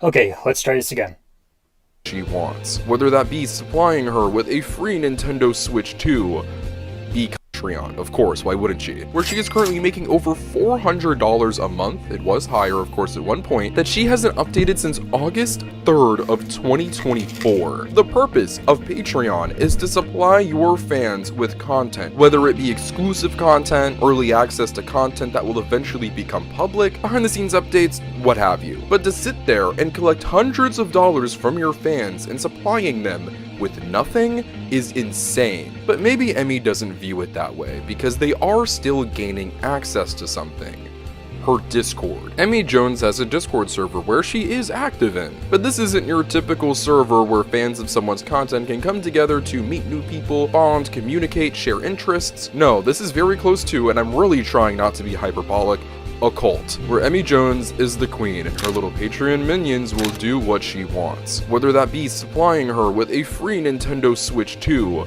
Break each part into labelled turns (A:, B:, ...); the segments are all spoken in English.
A: Okay, let's try this again.
B: She wants, whether that be supplying her with a free Nintendo Switch 2, be Patreon, of course, why wouldn't she? Where she is currently making over $400 a month, it was higher of course at one point, that she hasn't updated since August 3rd of 2024. The purpose of Patreon is to supply your fans with content, whether it be exclusive content, early access to content that will eventually become public, behind the scenes updates, what have you. But to sit there and collect hundreds of dollars from your fans and supplying them with nothing is insane. But maybe Emi doesn't view it that way, because they are still gaining access to something. Her Discord. Emi Jones has a Discord server where she is active in, but this isn't your typical server where fans of someone's content can come together to meet new people, bond, communicate, share interests. No, this is very close to, and I'm really trying not to be hyperbolic, a cult, where Emi Jones is the queen and her little Patreon minions will do what she wants, whether that be supplying her with a free Nintendo Switch 2,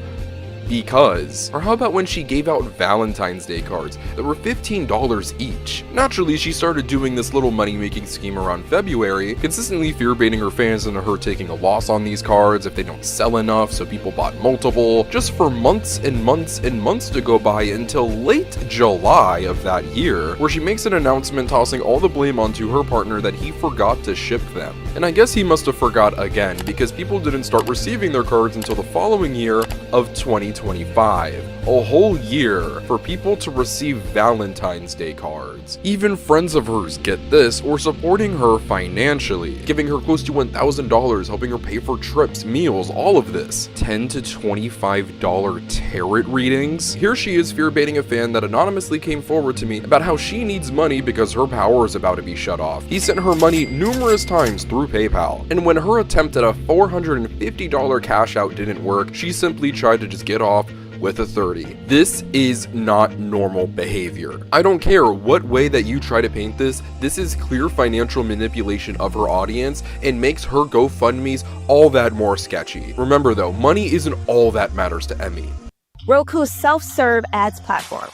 B: because. Or how about when she gave out Valentine's Day cards that were $15 each? Naturally, she started doing this little money-making scheme around February, consistently fear-baiting her fans into her taking a loss on these cards if they don't sell enough, so people bought multiple, just for months and months and months to go by until late July of that year, where she makes an announcement tossing all the blame onto her partner that he forgot to ship them. And I guess he must have forgot again, because people didn't start receiving their cards until the following year of 2025. A whole year for people to receive Valentine's Day cards. Even friends of hers, get this, were supporting her financially, giving her close to $1,000, helping her pay for trips, meals, all of this. $10 to $25 tarot readings? Here she is fear-baiting a fan that anonymously came forward to me about how she needs money because her power is about to be shut off. He sent her money numerous times through PayPal, and when her attempt at a $450 cash out didn't work, she simply tried to just get off with a 30. This is not normal behavior. I don't care what way that you try to paint this, this is clear financial manipulation of her audience and makes her GoFundMes all that more sketchy. Remember though, money isn't all that matters to Emi.
C: Roku's self-serve ads platform.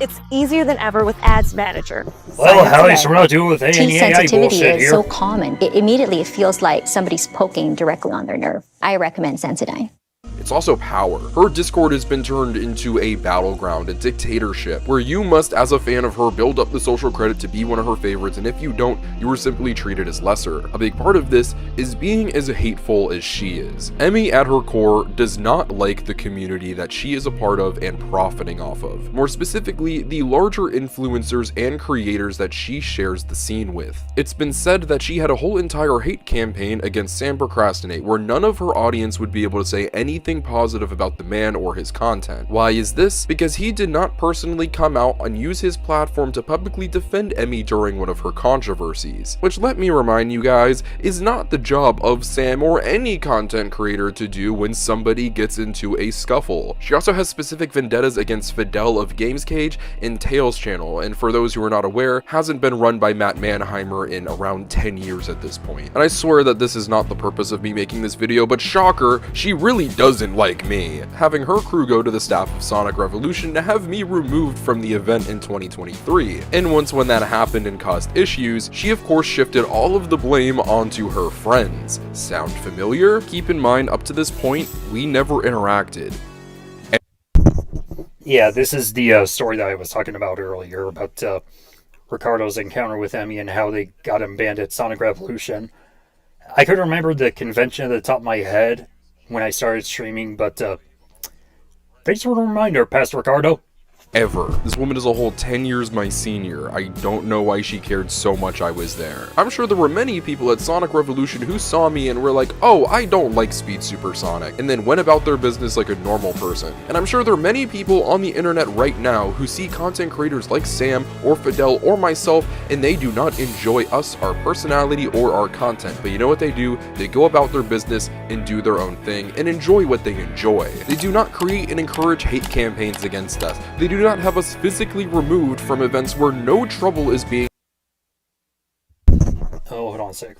C: It's easier than ever with Ads Manager.
A: Well, how is we're not doing with any
D: Teen
A: AI
D: sensitivity
A: bullshit
D: is
A: here?
D: so common. It feels like somebody's poking directly on their nerve. I recommend Sensodyne.
B: It's also power. Her Discord has been turned into a battleground, a dictatorship, where you must, as a fan of her, build up the social credit to be one of her favorites, and if you don't, you are simply treated as lesser. A big part of this is being as hateful as she is. Emi, at her core, does not like the community that she is a part of and profiting off of. More specifically, the larger influencers and creators that she shares the scene with. It's been said that she had a whole entire hate campaign against Sam Procrastinate, where none of her audience would be able to say anything positive about the man or his content. Why is this? Because he did not personally come out and use his platform to publicly defend Emi during one of her controversies, which, let me remind you guys, is not the job of Sam or any content creator to do when somebody gets into a scuffle. She also has specific vendettas against Fidel of Gamescage and Tails channel, and for those who are not aware, hasn't been run by Matt Mannheimer in around 10 years at this point. And I swear that this is not the purpose of me making this video, but shocker, she really doesn't like me, having her crew go to the staff of Sonic Revolution to have me removed from the event in 2023. And once when that happened and caused issues, she of course shifted all of the blame onto her friends. Sound familiar? Keep in mind, up to this point, we never interacted.
A: Yeah, this is the story that I was talking about earlier about Ricardo's encounter with Emi and how they got him banned at Sonic Revolution. I couldn't remember the convention at the top of my head when I started streaming, but thanks for the reminder, Pastor Ricardo.
B: Ever. This woman is a whole 10 years my senior. I don't know why she cared so much I was there. I'm sure there were many people at Sonic Revolution who saw me and were like, oh, I don't like SpeedSuperSonic, and then went about their business like a normal person. And I'm sure there are many people on the internet right now who see content creators like Sam or Fidel or myself, and they do not enjoy us, our personality, or our content. But you know what they do? They go about their business and do their own thing and enjoy what they enjoy. They do not create and encourage hate campaigns against us. They do not have us physically removed from events where no trouble is being.
A: Oh, hold on a sec.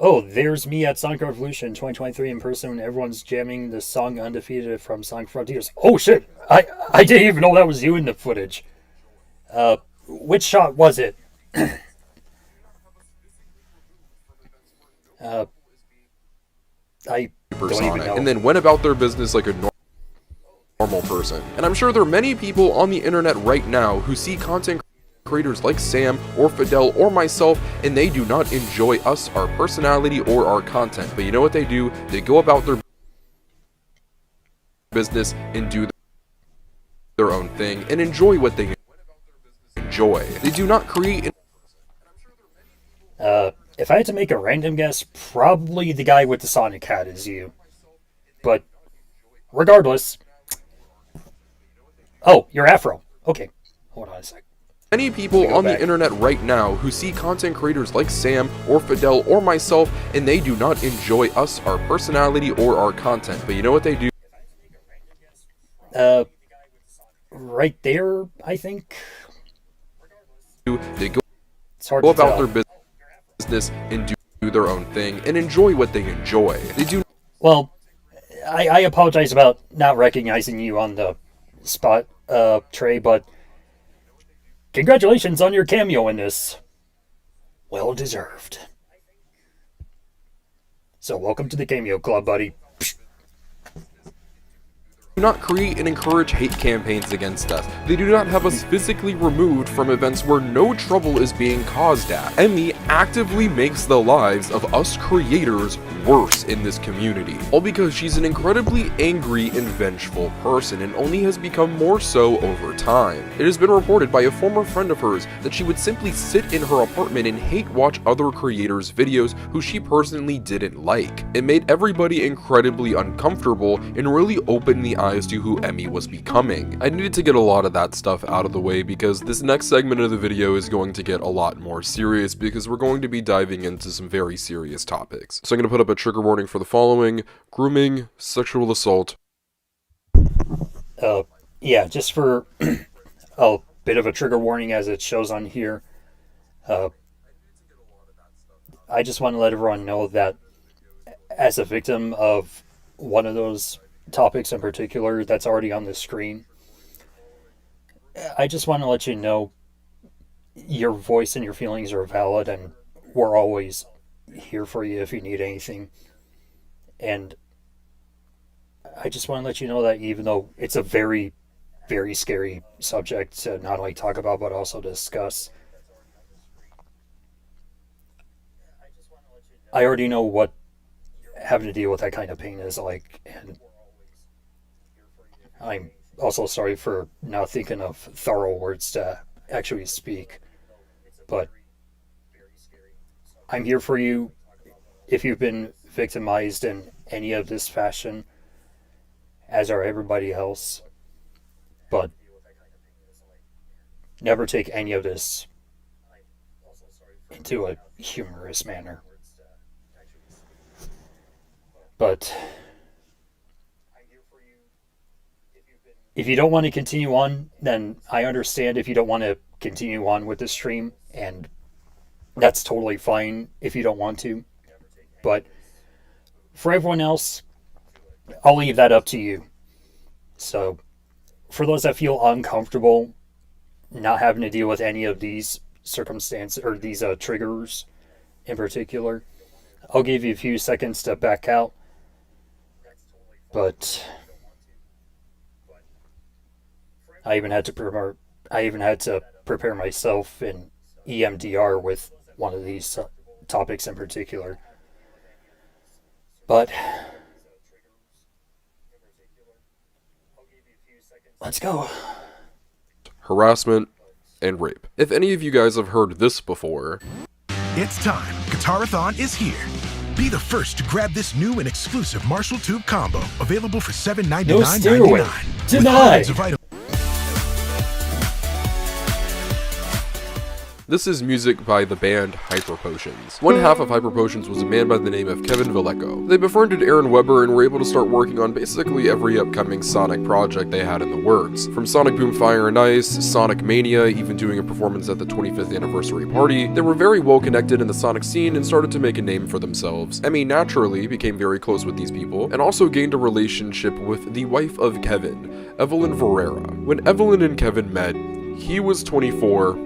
A: Oh, there's me at Sonic Revolution 2023 in person when everyone's jamming the song Undefeated from Sonic Frontiers. Oh shit! I didn't even know that was you in the footage. Which shot was it? Uh, I don't even
B: Supersonic,
A: know.
B: and then went about their business like a normal person. And I'm sure there are many people on the internet right now who see content creators like Sam or Fidel or myself, and they do not enjoy us, our personality, or our content. But you know what they do? They go about their business and do their own thing and enjoy what they enjoy. They do not create.
A: If I had to make a random guess, probably the guy with the Sonic hat is you. But regardless. Oh, you're Afro. Okay, hold on a sec.
B: Many people on the
A: back.
B: internet right now who see content creators like Sam or Fidel or myself, and they do not enjoy us, our personality, or our content. But you know what they do?
A: Right there, I think.
B: They go
A: It's hard to
B: about
A: tell.
B: their business and do their own thing and enjoy what they enjoy. They do.
A: Well, I apologize about not recognizing you on the spot, Trey, but congratulations on your cameo in this. Well deserved. So welcome to the Cameo Club, buddy.
B: Do not create and encourage hate campaigns against us. They do not have us physically removed from events where no trouble is being caused at. Emi actively makes the lives of us creators worse in this community, all because she's an incredibly angry and vengeful person, and only has become more so over time. It has been reported by a former friend of hers that she would simply sit in her apartment and hate watch other creators' videos who she personally didn't like. It made everybody incredibly uncomfortable and really opened the eyes to who Emi was becoming. I needed to get a lot of that stuff out of the way because this next segment of the video is going to get a lot more serious because we're going to be diving into some very serious topics. So I'm going to put up a trigger warning for the following: grooming, sexual assault.
A: Yeah, just for a bit of a trigger warning as it shows on here. I just want to let everyone know that as a victim of one of those topics in particular that's already on the screen, I just want to let you know your voice and your feelings are valid, and we're always here for you if you need anything. And I just want to let you know that even though it's a very, very scary subject to not only talk about but also discuss, I already know what having to deal with that kind of pain is like, and I'm also sorry for not thinking of thorough words to actually speak, but I'm here for you if you've been victimized in any of this fashion, as are everybody else. But never take any of this into a humorous manner. But if you don't want to continue on, then I understand if you don't want to continue on with the stream, and that's totally fine if you don't want to. But for everyone else, I'll leave that up to you. So for those that feel uncomfortable not having to deal with any of these circumstances or these triggers in particular, I'll give you a few seconds to back out. But I even had to prepare myself in EMDR with one of these topics in particular. But let's go.
B: Harassment and rape. If any of you guys have heard this before,
E: It's time. Guitarathon is here. Be the first to grab this new and exclusive Marshall Tube combo, available for $7.99.99.
A: No stairway.
E: With
A: Denied.
E: hundreds of items.
B: this is music by the band Hyper Potions. One half of Hyper Potions was a man by the name of Kevin Villeco. They befriended Aaron Weber and were able to start working on basically every upcoming Sonic project they had in the works. From Sonic Boom Fire and Ice, Sonic Mania, even doing a performance at the 25th anniversary party, they were very well connected in the Sonic scene and started to make a name for themselves. Emi naturally became very close with these people, and also gained a relationship with the wife of Kevin, Evelyn Varela. When Evelyn and Kevin met, he was 24,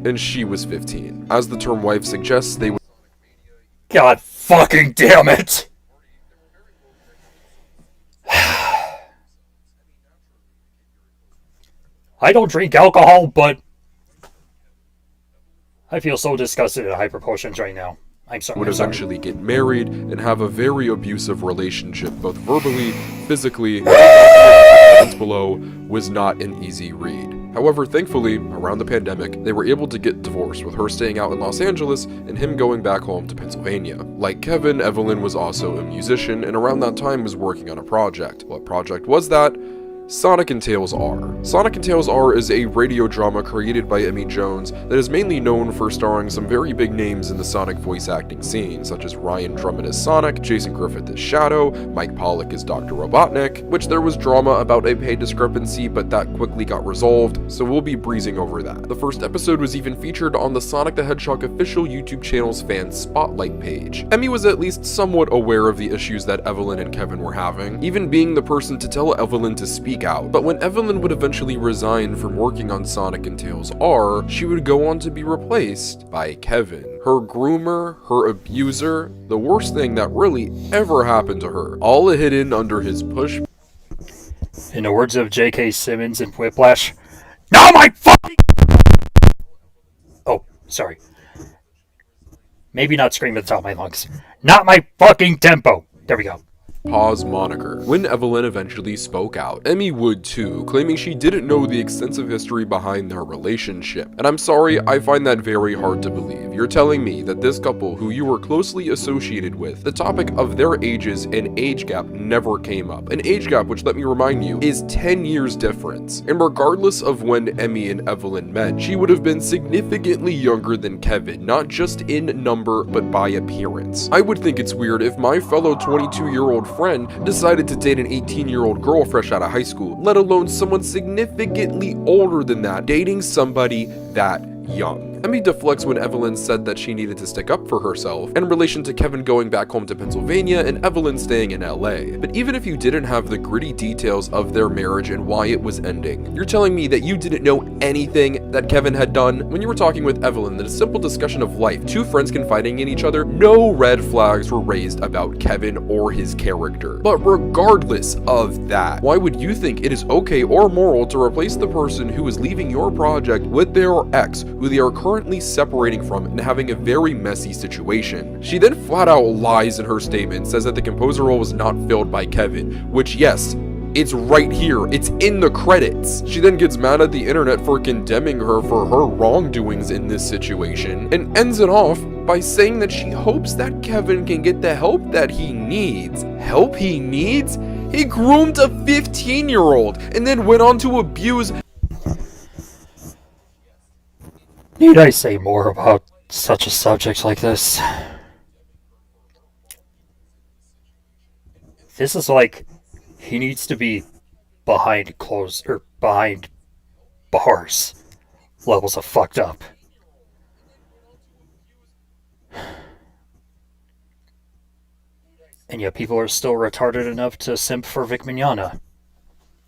B: and she was 15. As the term wife suggests, they
A: God fucking damn it! I don't drink alcohol, but I feel so disgusted at hyper potions right now. I'm sorry.
B: Would
A: I'm sorry.
B: eventually get married and have a very abusive relationship, both verbally, physically, and below was not an easy read. However, thankfully, around the pandemic, they were able to get divorced, with her staying out in Los Angeles and him going back home to Pennsylvania. Like Kevin, Evelyn was also a musician, and around that time was working on a project. What project was that? Sonic and Tails R. Sonic and Tails R is a radio drama created by Emi Jones that is mainly known for starring some very big names in the Sonic voice acting scene, such as Ryan Drummond as Sonic, Jason Griffith as Shadow, Mike Pollock as Dr. Robotnik, which there was drama about a pay discrepancy, but that quickly got resolved, so we'll be breezing over that. The first episode was even featured on the Sonic the Hedgehog official YouTube channel's fan spotlight page. Emi was at least somewhat aware of the issues that Evelyn and Kevin were having, even being the person to tell Evelyn to speak out. But when Evelyn would eventually resign from working on Sonic and Tails R, she would go on to be replaced by Kevin. Her groomer, her abuser, the worst thing that really ever happened to her, all hidden under his push.
A: In the words of J.K. Simmons in Whiplash, now my fucking... Oh, sorry. Maybe not scream at the top of my lungs. Not my fucking tempo. There we go.
B: Pause moniker. When Evelyn eventually spoke out, Emi would too, claiming she didn't know the extensive history behind their relationship. And I'm sorry, I find that very hard to believe. You're telling me that this couple, who you were closely associated with, the topic of their ages and age gap never came up. An age gap, which let me remind you, is 10 years difference. And regardless of when Emi and Evelyn met, she would have been significantly younger than Kevin, not just in number, but by appearance. I would think it's weird if my fellow 22-year-old friend decided to date an 18-year-old girl fresh out of high school, let alone someone significantly older than that, dating somebody that young. Emi deflects when Evelyn said that she needed to stick up for herself in relation to Kevin going back home to Pennsylvania and Evelyn staying in LA. But even if you didn't have the gritty details of their marriage and why it was ending, you're telling me that you didn't know anything that Kevin had done? When you were talking with Evelyn, in a simple discussion of life, two friends confiding in each other, no red flags were raised about Kevin or his character. But regardless of that, why would you think it is okay or moral to replace the person who is leaving your project with their ex, who they are currently separating from and having a very messy situation? She then flat out lies in her statement, says that the composer role was not filled by Kevin, which yes, it's right here, it's in the credits. She then gets mad at the internet for condemning her for her wrongdoings in this situation, and ends it off by saying that she hopes that Kevin can get the help that he needs. Help he needs? He groomed a 15-year-old and then went on to abuse.
A: Need I say more about such a subject like this? This is like, he needs to be behind closed, or behind bars. Levels of fucked up. And yet people are still retarded enough to simp for Vic Mignogna.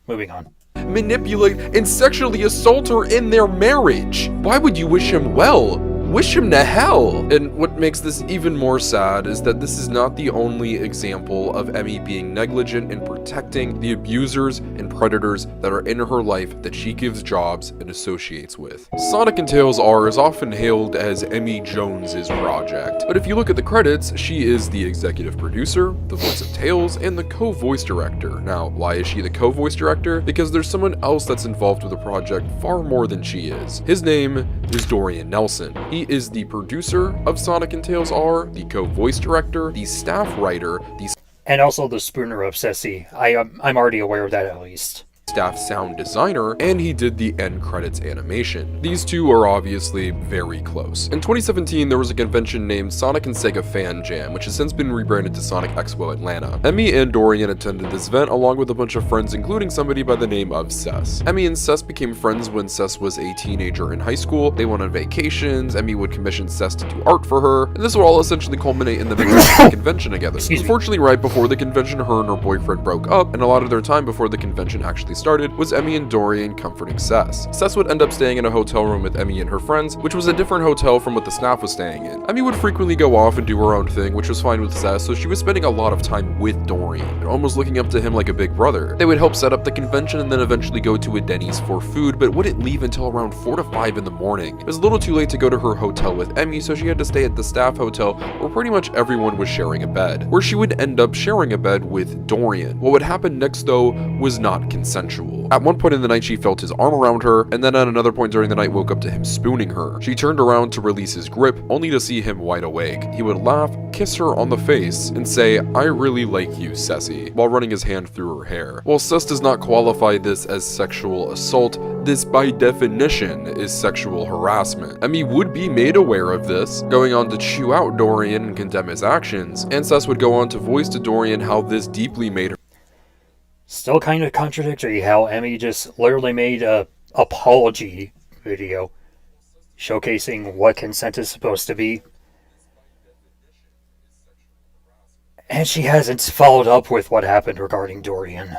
A: Moving on.
B: Manipulate and sexually assault her in their marriage. Why would you wish him well? Wish him to hell. And what makes this even more sad is that this is not the only example of Emi being negligent in protecting the abusers and predators that are in her life that she gives jobs and associates with. Sonic and Tails R is often hailed as Emi Jones' project, but if you look at the credits, she is the executive producer, the voice of Tails, and the co-voice director. Now, why is she the co-voice director? Because there's someone else that's involved with the project far more than she is. His name is Dorian Nelson. He is the producer of Sonic and Tails R, the co-voice director, the staff writer, the
A: and also the Spooner obsessee. I'm already aware of that at least.
B: staff sound designer, and he did the end credits animation. These two are obviously very close. In 2017, there was a convention named Sonic and Sega Fan Jam, which has since been rebranded to Sonic Expo Atlanta. Emi and Dorian attended this event along with a bunch of friends, including somebody by the name of Cess. Emi and Cess became friends when Cess was a teenager in high school. They went on vacations, Emi would commission Cess to do art for her, and this would all essentially culminate in them attending the convention together. Unfortunately, right before the convention, her and her boyfriend broke up, and a lot of their time before the convention actually actually started was Emi and Dorian comforting Cess. Cess would end up staying in a hotel room with Emi and her friends, which was a different hotel from what the staff was staying in. Emi would frequently go off and do her own thing, which was fine with Cess, so she was spending a lot of time with Dorian, almost looking up to him like a big brother. They would help set up the convention and then eventually go to a Denny's for food, but wouldn't leave until around 4 to 5 in the morning. It was a little too late to go to her hotel with Emi, so she had to stay at the staff hotel where pretty much everyone was sharing a bed, where she would end up sharing a bed with Dorian. What would happen next though was not consensual. At one point in the night she felt his arm around her, and then at another point during the night woke up to him spooning her. She turned around to release his grip, only to see him wide awake. He would laugh, kiss her on the face, and say, "I really like you, Cessy," while running his hand through her hair. While Cess does not qualify this as sexual assault, this by definition is sexual harassment. Emi would be made aware of this, going on to chew out Dorian and condemn his actions, and Cess would go on to voice to Dorian how this deeply made her.
A: Still kind of contradictory how Emi just literally made a apology video showcasing what consent is supposed to be. And she hasn't followed up with what happened regarding Dorian.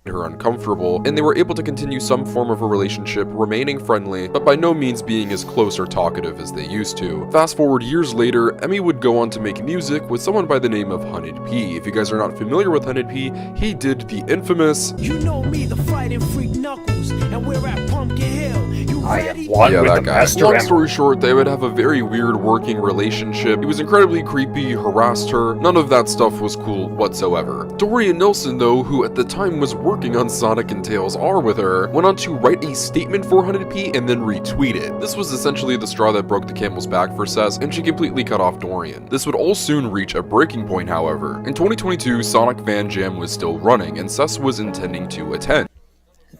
B: Her uncomfortable, and they were able to continue some form of a relationship, remaining friendly, but by no means being as close or talkative as they used to. Fast forward years later, Emi would go on to make music with someone by the name of Hunted P. If you guys are not familiar with Hunted P, he did the infamous
F: "You know me, the fighting freak Knuckles, and we're at Pumpkin Hill. You
A: I
F: ready?"
A: am one
B: yeah,
A: with
B: that
A: the
B: guy.
A: master
B: Long
A: emerald.
B: story short, they would have a very weird working relationship. He was incredibly creepy, harassed her. None of that stuff was cool whatsoever. Dorian Nelson, though, who at the time was working on Sonic and Tails R with her, went on to write a statement for 100p and then retweet it. This was essentially the straw that broke the camel's back for Cess, and she completely cut off Dorian. This would all soon reach a breaking point, however. In 2022, Sonic Fan Jam was still running, and Cess was intending to attend.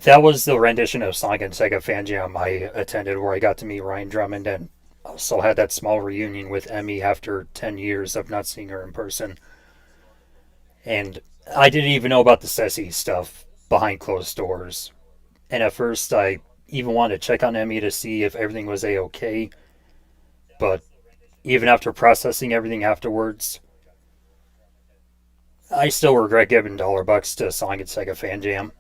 A: That was the rendition of Sonic and Sega Fan Jam I attended, where I got to meet Ryan Drummond and also had that small reunion with Emi after 10 years of not seeing her in person. And I didn't even know about the Cessy stuff behind closed doors. And at first I even wanted to check on Emi to see if everything was a-okay. But even after processing everything afterwards, I still regret giving $1 to Sonic and Sega Fan Jam.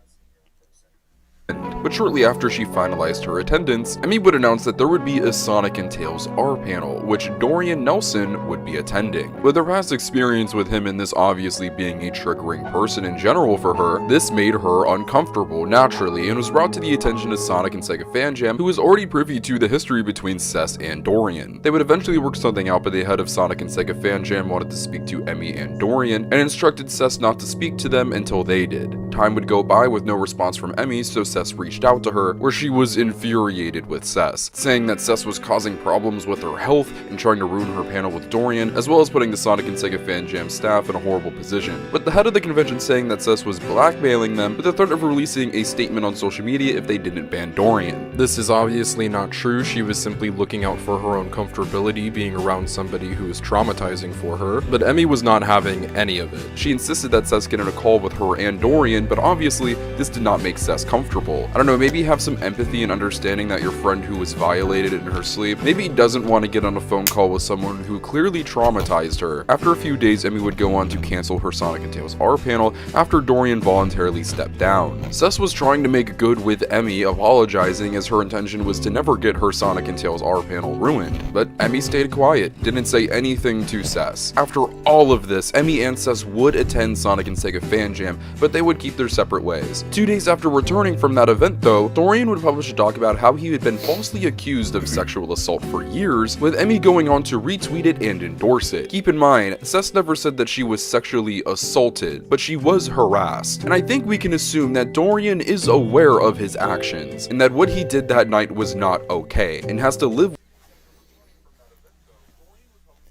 B: But shortly after she finalized her attendance, Emi would announce that there would be a Sonic and Tails R panel, which Dorian Nelson would be attending. With her past experience with him and this obviously being a triggering person in general for her, this made her uncomfortable naturally and was brought to the attention of Sonic and Sega Fan Jam, who was already privy to the history between Cess and Dorian. They would eventually work something out, but the head of Sonic and Sega Fan Jam wanted to speak to Emi and Dorian, and instructed Cess not to speak to them until they did. Time would go by with no response from Emi, so Cess reached out to her, where she was infuriated with Cess, saying that Cess was causing problems with her health and trying to ruin her panel with Dorian, as well as putting the Sonic and Sega Fan Jam staff in a horrible position, with the head of the convention saying that Cess was blackmailing them with the threat of releasing a statement on social media if they didn't ban Dorian. This is obviously not true. She was simply looking out for her own comfortability being around somebody who is traumatizing for her, but Emi was not having any of it. She insisted that Cess get in a call with her and Dorian, but obviously this did not make Cess comfortable. I don't know, maybe have some empathy and understanding that your friend who was violated in her sleep maybe doesn't want to get on a phone call with someone who clearly traumatized her. After a few days, Emi would go on to cancel her Sonic and Tails R panel after Dorian voluntarily stepped down. Cess was trying to make good with Emi, apologizing as her intention was to never get her Sonic and Tails R panel ruined, but Emi stayed quiet, didn't say anything to Cess. After all of this, Emi and Cess would attend Sonic and Sega Fan Jam, but they would keep their separate ways. 2 days after returning from that event though, Dorian would publish a doc about how he had been falsely accused of sexual assault for years, with Emi going on to retweet it and endorse it. Keep in mind, Cess never said that she was sexually assaulted, but she was harassed. And I think we can assume that Dorian is aware of his actions, and that what he did that night was not okay, and has to live.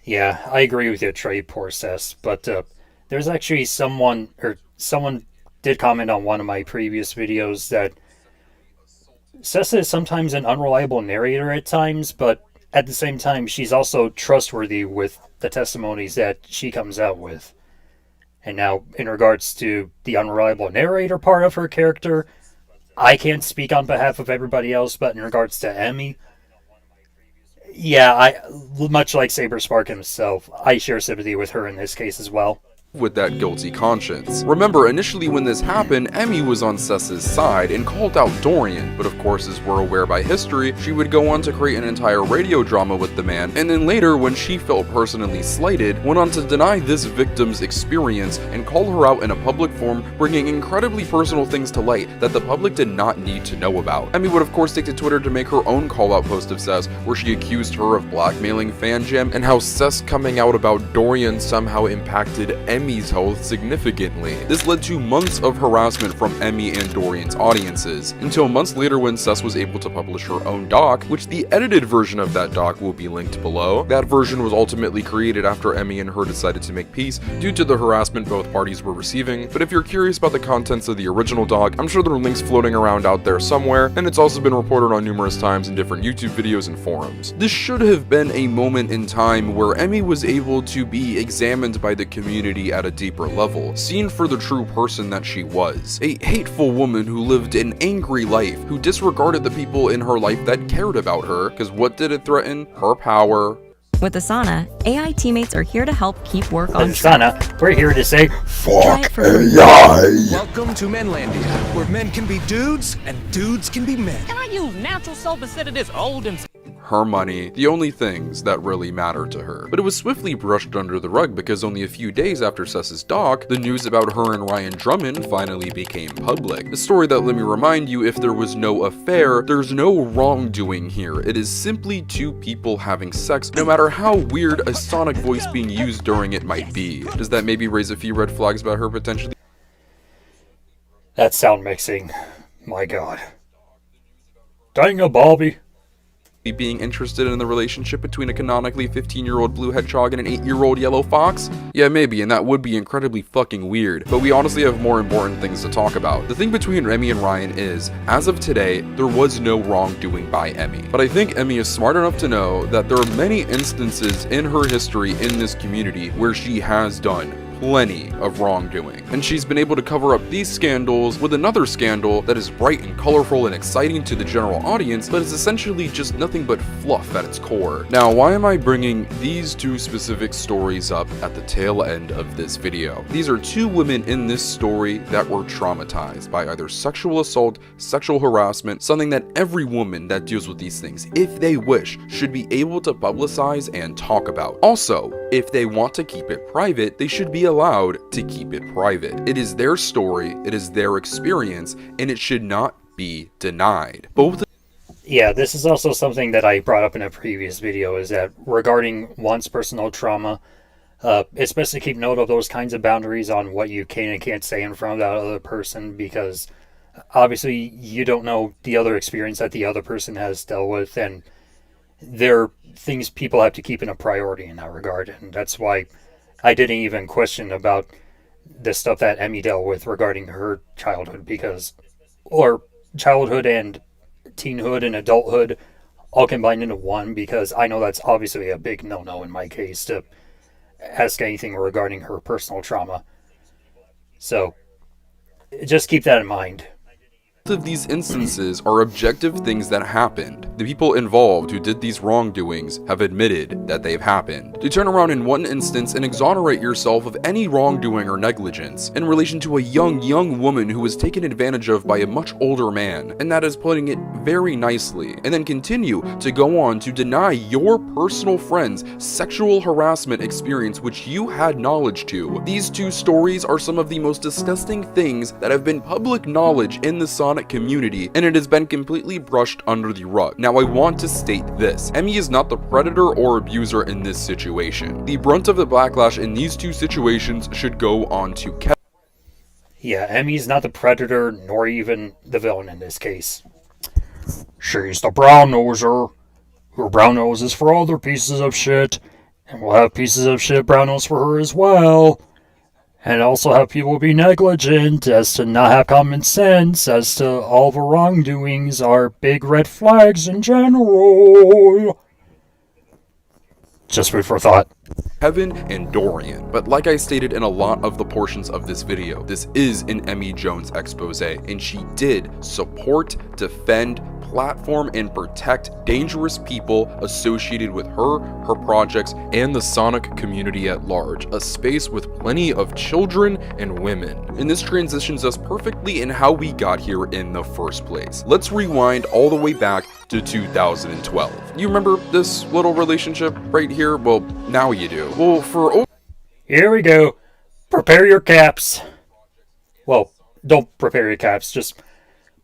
A: Yeah, I agree with you, Trey, poor Cess, but there's actually someone did comment on one of my previous videos that Cess is sometimes an unreliable narrator at times, but at the same time, she's also trustworthy with the testimonies that she comes out with. And now, in regards to the unreliable narrator part of her character, I can't speak on behalf of everybody else, but in regards to Emi, yeah, much like Saberspark himself, I share sympathy with her in this case as well.
B: with that guilty conscience. Remember, initially when this happened, Emi was on Sess's side and called out Dorian, but of course, as we're aware by history, she would go on to create an entire radio drama with the man, and then later, when she felt personally slighted, went on to deny this victim's experience and call her out in a public forum, bringing incredibly personal things to light that the public did not need to know about. Emi would of course take to Twitter to make her own call-out post of Sess, where she accused her of blackmailing FanJam, and how Sess coming out about Dorian somehow impacted Emi's health significantly. This led to months of harassment from Emi and Dorian's audiences, until months later when Sess was able to publish her own doc, which the edited version of that doc will be linked below. That version was ultimately created after Emi and her decided to make peace due to the harassment both parties were receiving, but if you're curious about the contents of the original doc, I'm sure there are links floating around out there somewhere, and it's also been reported on numerous times in different YouTube videos and forums. This should have been a moment in time where Emi was able to be examined by the community at a deeper level, seen for the true person that she was. A hateful woman who lived an angry life, who disregarded the people in her life that cared about her, because what did it threaten? Her power.
G: With Asana, AI teammates are here to help keep work on
A: Asana, we're here to say,
G: Try
A: fuck
G: it for free.
A: AI!
H: Welcome to Menlandia, where men can be dudes and dudes can be men.
I: Can I use natural soap instead of this old and
B: Her money, the only things that really matter to her. But it was swiftly brushed under the rug because only a few days after Sess's doc, the news about her and Ryan Drummond finally became public. A story that, let me remind you, if there was no affair, there's no wrongdoing here. It is simply two people having sex, no matter how weird a sonic voice being used during it might be. Does that maybe raise a few red flags about her potentially?
A: That sound mixing. My god. Dang a Bobby.
B: Being interested in the relationship between a canonically 15-year-old blue hedgehog and an 8-year-old yellow fox? Yeah, maybe, and that would be incredibly fucking weird, but we honestly have more important things to talk about. The thing between Emi and Ryan is, as of today, there was no wrongdoing by Emi. But I think Emi is smart enough to know that there are many instances in her history in this community where she has done plenty of wrongdoing, and she's been able to cover up these scandals with another scandal that is bright and colorful and exciting to the general audience, but is essentially just nothing but fluff at its core. Now, why am I bringing these two specific stories up at the tail end of this video? These are two women in this story that were traumatized by either sexual assault, sexual harassment, something that every woman that deals with these things, if they wish, should be able to publicize and talk about. Also, if they want to keep it private, they should be allowed to keep it private. It is their story, it is their experience, and it should not be denied. Both.
A: Yeah, this is also something that I brought up in a previous video, is that regarding one's personal trauma, it's best to keep note of those kinds of boundaries on what you can and can't say in front of that other person, because obviously you don't know the other experience that the other person has dealt with, and there are things people have to keep in a priority in that regard, and that's why I didn't even question about the stuff that Emi dealt with regarding her childhood, or childhood and teenhood and adulthood all combined into one, because I know that's obviously a big no-no in my case to ask anything regarding her personal trauma. So, just keep that in mind.
B: Of these instances are objective things that happened. The people involved who did these wrongdoings have admitted that they've happened. To turn around in one instance and exonerate yourself of any wrongdoing or negligence in relation to a young woman who was taken advantage of by a much older man, and that is putting it very nicely, and then continue to go on to deny your personal friend's sexual harassment experience which you had knowledge to. These two stories are some of the most disgusting things that have been public knowledge in the Sonic community, and it has been completely brushed under the rug. Now, I want to state this. Emi is not the predator or abuser in this situation. The brunt of the backlash in these two situations should go on to Kevin.
A: Yeah, Emi's not the predator, nor even the villain in this case. She's the brown noser. Her brown nose is for other pieces of shit, and we'll have pieces of shit brown nose for her as well. And also have people be negligent as to not have common sense as to all the wrongdoings are big red flags in general. Just food for thought.
B: Kevin and Dorian. But like I stated in a lot of the portions of this video, this is an Emi Jones expose, and she did support, defend, platform and protect dangerous people associated with her projects, and the Sonic community at large, a space with plenty of children and women. And this transitions us perfectly in how we got here in the first place. Let's rewind all the way back to 2012. You remember this little relationship right here? Well, now you do. Well,
A: here we go. Prepare your caps. Well, don't prepare your caps, just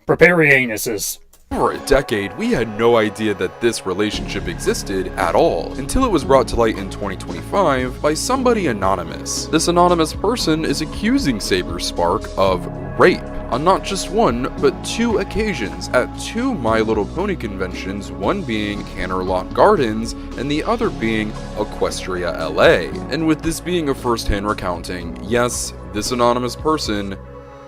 A: prepare your anuses.
B: over a decade, we had no idea that this relationship existed at all, until it was brought to light in 2025 by somebody anonymous. This anonymous person is accusing Saberspark of rape on not just one, but 2 occasions at 2 My Little Pony conventions, one being Canterlot Gardens and the other being Equestria LA. And with this being a first-hand recounting, yes, this anonymous person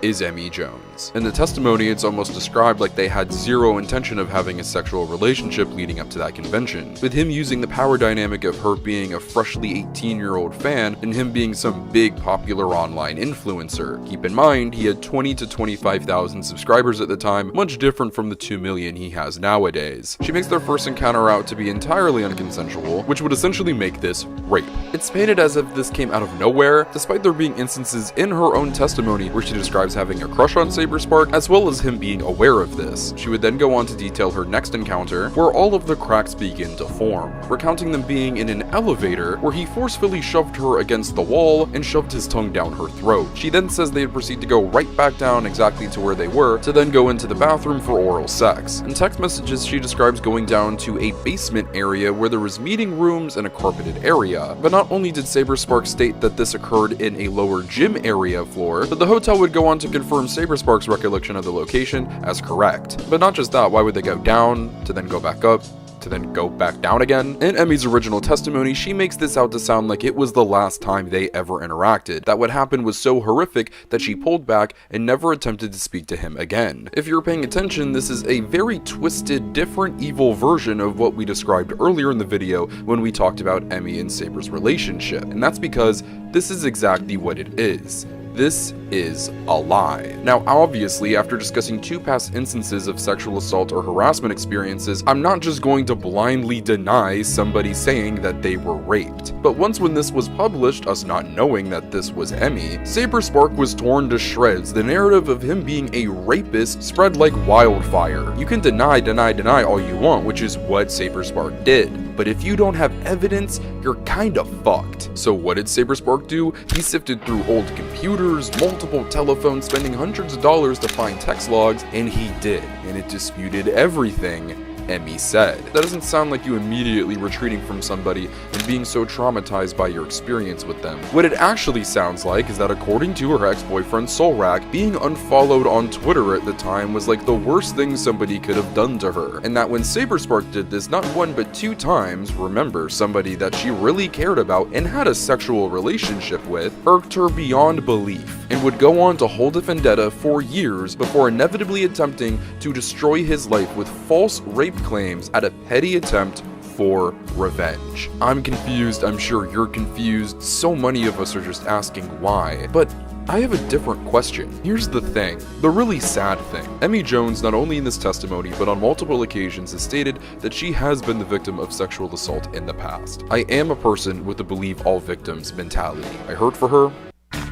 B: is Emi Jones. In the testimony, it's almost described like they had zero intention of having a sexual relationship leading up to that convention, with him using the power dynamic of her being a freshly 18-year-old fan and him being some big popular online influencer. Keep in mind, he had 20 to 25,000 subscribers at the time, much different from the 2 million he has nowadays. She makes their first encounter out to be entirely unconsensual, which would essentially make this rape. It's painted as if this came out of nowhere, despite there being instances in her own testimony where she describes having a crush on Saberspark, as well as him being aware of this. She would then go on to detail her next encounter, where all of the cracks begin to form, recounting them being in an elevator where he forcefully shoved her against the wall and shoved his tongue down her throat. She then says they'd proceed to go right back down exactly to where they were, to then go into the bathroom for oral sex. In text messages, she describes going down to a basement area where there was meeting rooms and a carpeted area. But not only did Saberspark state that this occurred in a lower gym area floor, but the hotel would go on to confirm Saberspark's recollection of the location as correct. But not just that, why would they go down, to then go back up, to then go back down again? In Emi's original testimony, she makes this out to sound like it was the last time they ever interacted, that what happened was so horrific that she pulled back and never attempted to speak to him again. If you're paying attention, this is a very twisted, different, evil version of what we described earlier in the video when we talked about Emi and Saber's relationship, and that's because this is exactly what it is. This is a lie. Now, obviously, after discussing 2 past instances of sexual assault or harassment experiences, I'm not just going to blindly deny somebody saying that they were raped. But once when this was published, us not knowing that this was Emi, Saberspark was torn to shreds. The narrative of him being a rapist spread like wildfire. You can deny all you want, which is what Saberspark did. But if you don't have evidence, you're kinda fucked. So what did Saberspark do? He sifted through old computers, multiple telephones, spending hundreds of dollars to find text logs, and he did. And it disputed everything Emi said. That doesn't sound like you immediately retreating from somebody and being so traumatized by your experience with them. What it actually sounds like is that according to her ex-boyfriend Solrak, being unfollowed on Twitter at the time was like the worst thing somebody could have done to her, and that when Saberspark did this not 1 but 2 times, remember, somebody that she really cared about and had a sexual relationship with, irked her beyond belief, and would go on to hold a vendetta for years before inevitably attempting to destroy his life with false rape claims at a petty attempt for revenge. I'm confused, I'm sure you're confused, so many of us are just asking why, but I have a different question. Here's the thing, the really sad thing. Emi Jones, not only in this testimony, but on multiple occasions, has stated that she has been the victim of sexual assault in the past. I am a person with a believe all victims mentality. I hurt for her.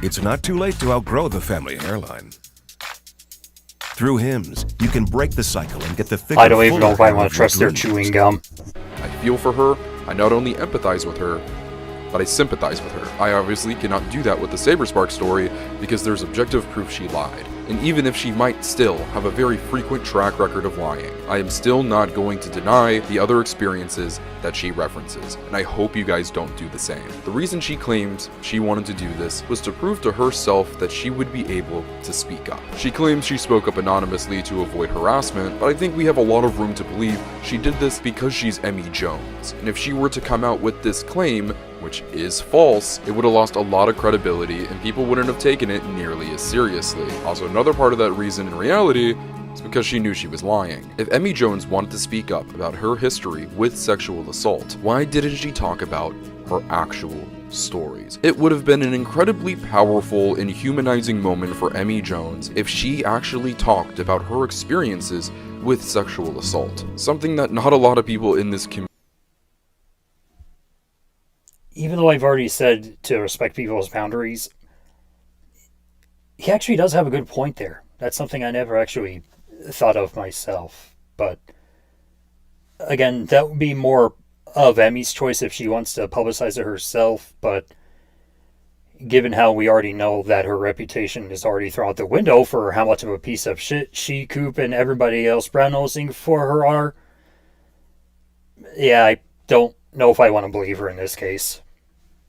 E: It's not too late to outgrow the family hairline. Through Hims, you can break the cycle and get the thicker,
A: I don't even know if I
E: fuller
A: want to trust their
E: Grooming.
A: chewing gum.
B: I feel for her. I not only empathize with her, but I sympathize with her. I obviously cannot do that with the Saberspark story because there's objective proof she lied. And even if she might still have a very frequent track record of lying, I am still not going to deny the other experiences that she references, and I hope you guys don't do the same. The reason she claims she wanted to do this was to prove to herself that she would be able to speak up. She claims she spoke up anonymously to avoid harassment, but I think we have a lot of room to believe she did this because she's Emi Jones. And if she were to come out with this claim, which is false, it would have lost a lot of credibility and people wouldn't have taken it nearly as seriously. Also, another part of that reason in reality is because she knew she was lying. If Emi Jones wanted to speak up about her history with sexual assault, why didn't she talk about her actual stories. It would have been an incredibly powerful and humanizing moment for Emi Jones if she actually talked about her experiences with sexual assault, something that not a lot of people in this community.
A: Even though I've already said to respect people's boundaries, he actually does have a good point there. That's something I never actually thought of myself. But again, that would be more of Emi's choice if she wants to publicize it herself. But given how we already know that her reputation is already thrown out the window for how much of a piece of shit she, Coop, and everybody else brown-nosing for her are, yeah, I don't know if I want to believe her in this case.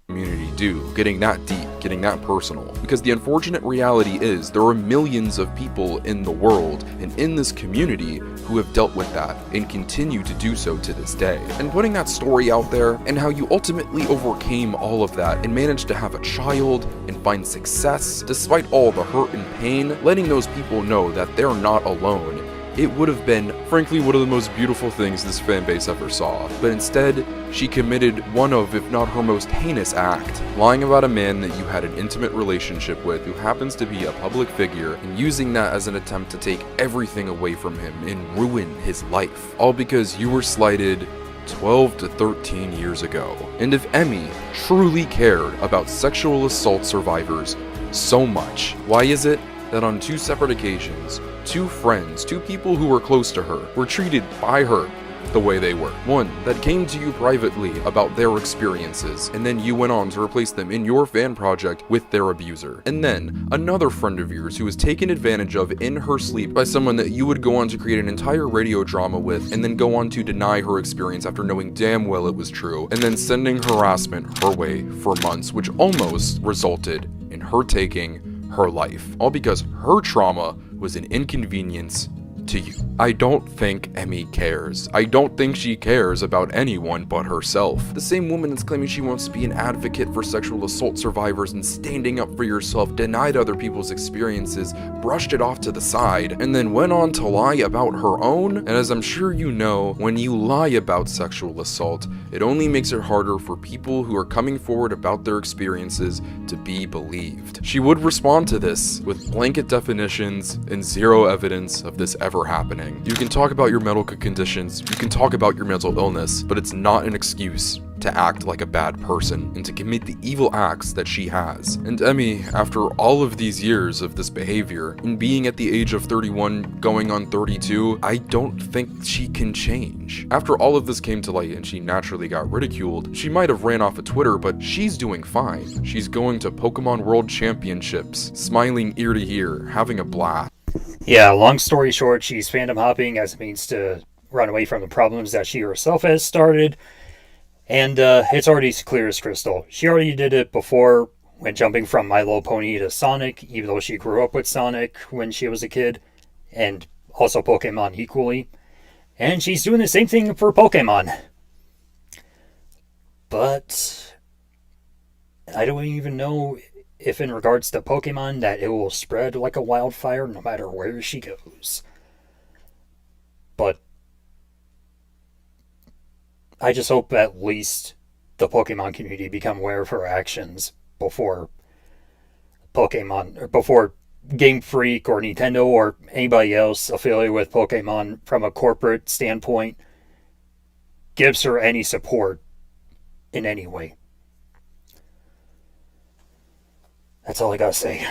B: Community do, getting that deep, getting that personal, because the unfortunate reality is there are millions of people in the world and in this community who have dealt with that and continue to do so to this day. And putting that story out there and how you ultimately overcame all of that and managed to have a child and find success despite all the hurt and pain, letting those people know that they're not alone, it would have been, frankly, one of the most beautiful things this fanbase ever saw. But instead, she committed one of, if not her most heinous act, lying about a man that you had an intimate relationship with who happens to be a public figure, and using that as an attempt to take everything away from him and ruin his life. All because you were slighted 12 to 13 years ago. And if Emi truly cared about sexual assault survivors so much, why is it that on 2 separate occasions, 2 friends, 2 people who were close to her, were treated by her the way they were? One that came to you privately about their experiences, and then you went on to replace them in your fan project with their abuser. And then another friend of yours who was taken advantage of in her sleep by someone that you would go on to create an entire radio drama with, and then go on to deny her experience after knowing damn well it was true, and then sending harassment her way for months, which almost resulted in her taking her life, all because her trauma was an inconvenience to you. I don't think Emi cares. I don't think she cares about anyone but herself. The same woman that's claiming she wants to be an advocate for sexual assault survivors and standing up for yourself, denied other people's experiences, brushed it off to the side, and then went on to lie about her own. And as I'm sure you know, when you lie about sexual assault, it only makes it harder for people who are coming forward about their experiences to be believed. She would respond to this with blanket definitions and zero evidence of this ever happening. You can talk about your medical conditions, you can talk about your mental illness, but it's not an excuse to act like a bad person and to commit the evil acts that she has. And Emi, after all of these years of this behavior, and being at the age of 31 going on 32, I don't think she can change. After all of this came to light and she naturally got ridiculed, she might have ran off of Twitter, but she's doing fine. She's going to Pokemon World Championships, smiling ear to ear, having a blast.
A: Yeah, long story short, she's fandom hopping as a means to run away from the problems that she herself has started. And it's already as clear as crystal. She already did it before when jumping from My Little Pony to Sonic, even though she grew up with Sonic when she was a kid, and also Pokemon equally. And she's doing the same thing for Pokemon. But I don't even know if in regards to Pokemon that it will spread like a wildfire no matter where she goes. But I just hope at least the Pokemon community become aware of her actions before Pokemon, or before Game Freak or Nintendo or anybody else affiliated with Pokemon from a corporate standpoint gives her any support in any way. That's all I gotta say.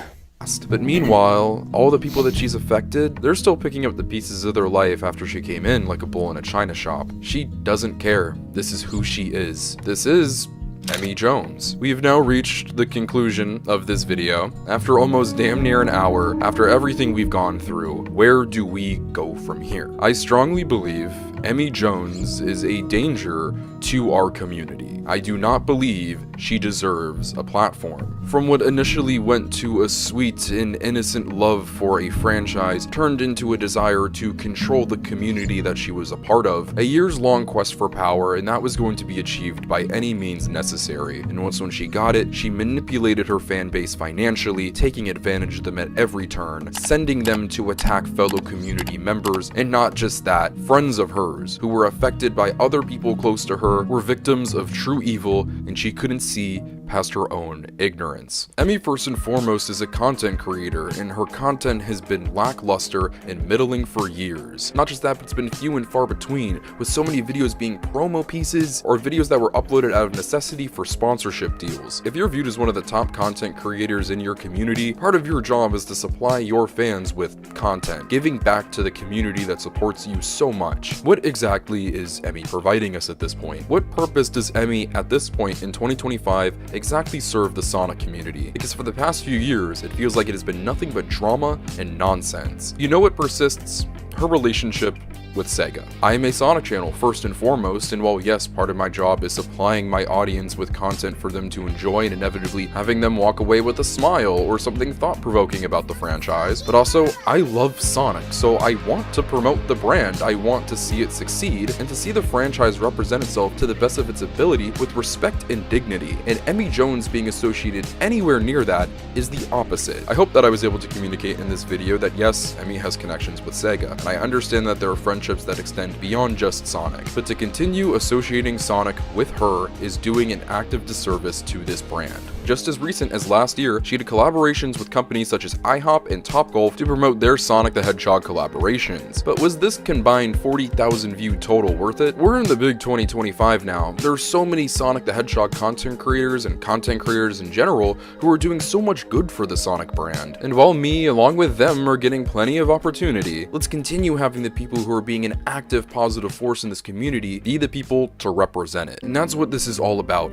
B: But meanwhile, all the people that she's affected, they're still picking up the pieces of their life after she came in like a bull in a china shop. She doesn't care. This is who she is. This is Emi Jones. We've now reached the conclusion of this video. After almost damn near an hour, after everything we've gone through, where do we go from here? I strongly believe Emi Jones is a danger to our community. I do not believe she deserves a platform. From what initially went to a sweet and innocent love for a franchise turned into a desire to control the community that she was a part of, a years-long quest for power, and that was going to be achieved by any means necessary. And once when she got it, she manipulated her fan base financially, taking advantage of them at every turn, sending them to attack fellow community members, and not just that, friends of hers neighbors who were affected by other people close to her were victims of true evil, and she couldn't see past her own ignorance. Emi first and foremost is a content creator, and her content has been lackluster and middling for years. Not just that, but it's been few and far between, with so many videos being promo pieces or videos that were uploaded out of necessity for sponsorship deals. If you're viewed as one of the top content creators in your community, part of your job is to supply your fans with content, giving back to the community that supports you so much. What exactly is Emi providing us at this point? What purpose does Emi at this point in 2025 exactly serve the Sonic community? Because for the past few years, it feels like it has been nothing but drama and nonsense. You know what persists? Her relationship with Sega. I am a Sonic channel first and foremost, and while yes, part of my job is supplying my audience with content for them to enjoy and inevitably having them walk away with a smile or something thought-provoking about the franchise, but also I love Sonic, so I want to promote the brand, I want to see it succeed, and to see the franchise represent itself to the best of its ability with respect and dignity, and Emi Jones being associated anywhere near that is the opposite. I hope that I was able to communicate in this video that yes, Emi has connections with Sega, and I understand that there are friendships that extend beyond just Sonic, but to continue associating Sonic with her is doing an active disservice to this brand. Just as recent as last year, she did collaborations with companies such as IHOP and Topgolf to promote their Sonic the Hedgehog collaborations. But was this combined 40,000 view total worth it? We're in the big 2025 now. There are so many Sonic the Hedgehog content creators and content creators in general who are doing so much good for the Sonic brand. And while me, along with them, are getting plenty of opportunity, let's continue having the people who are being an active, positive force in this community be the people to represent it. And that's what this is all about.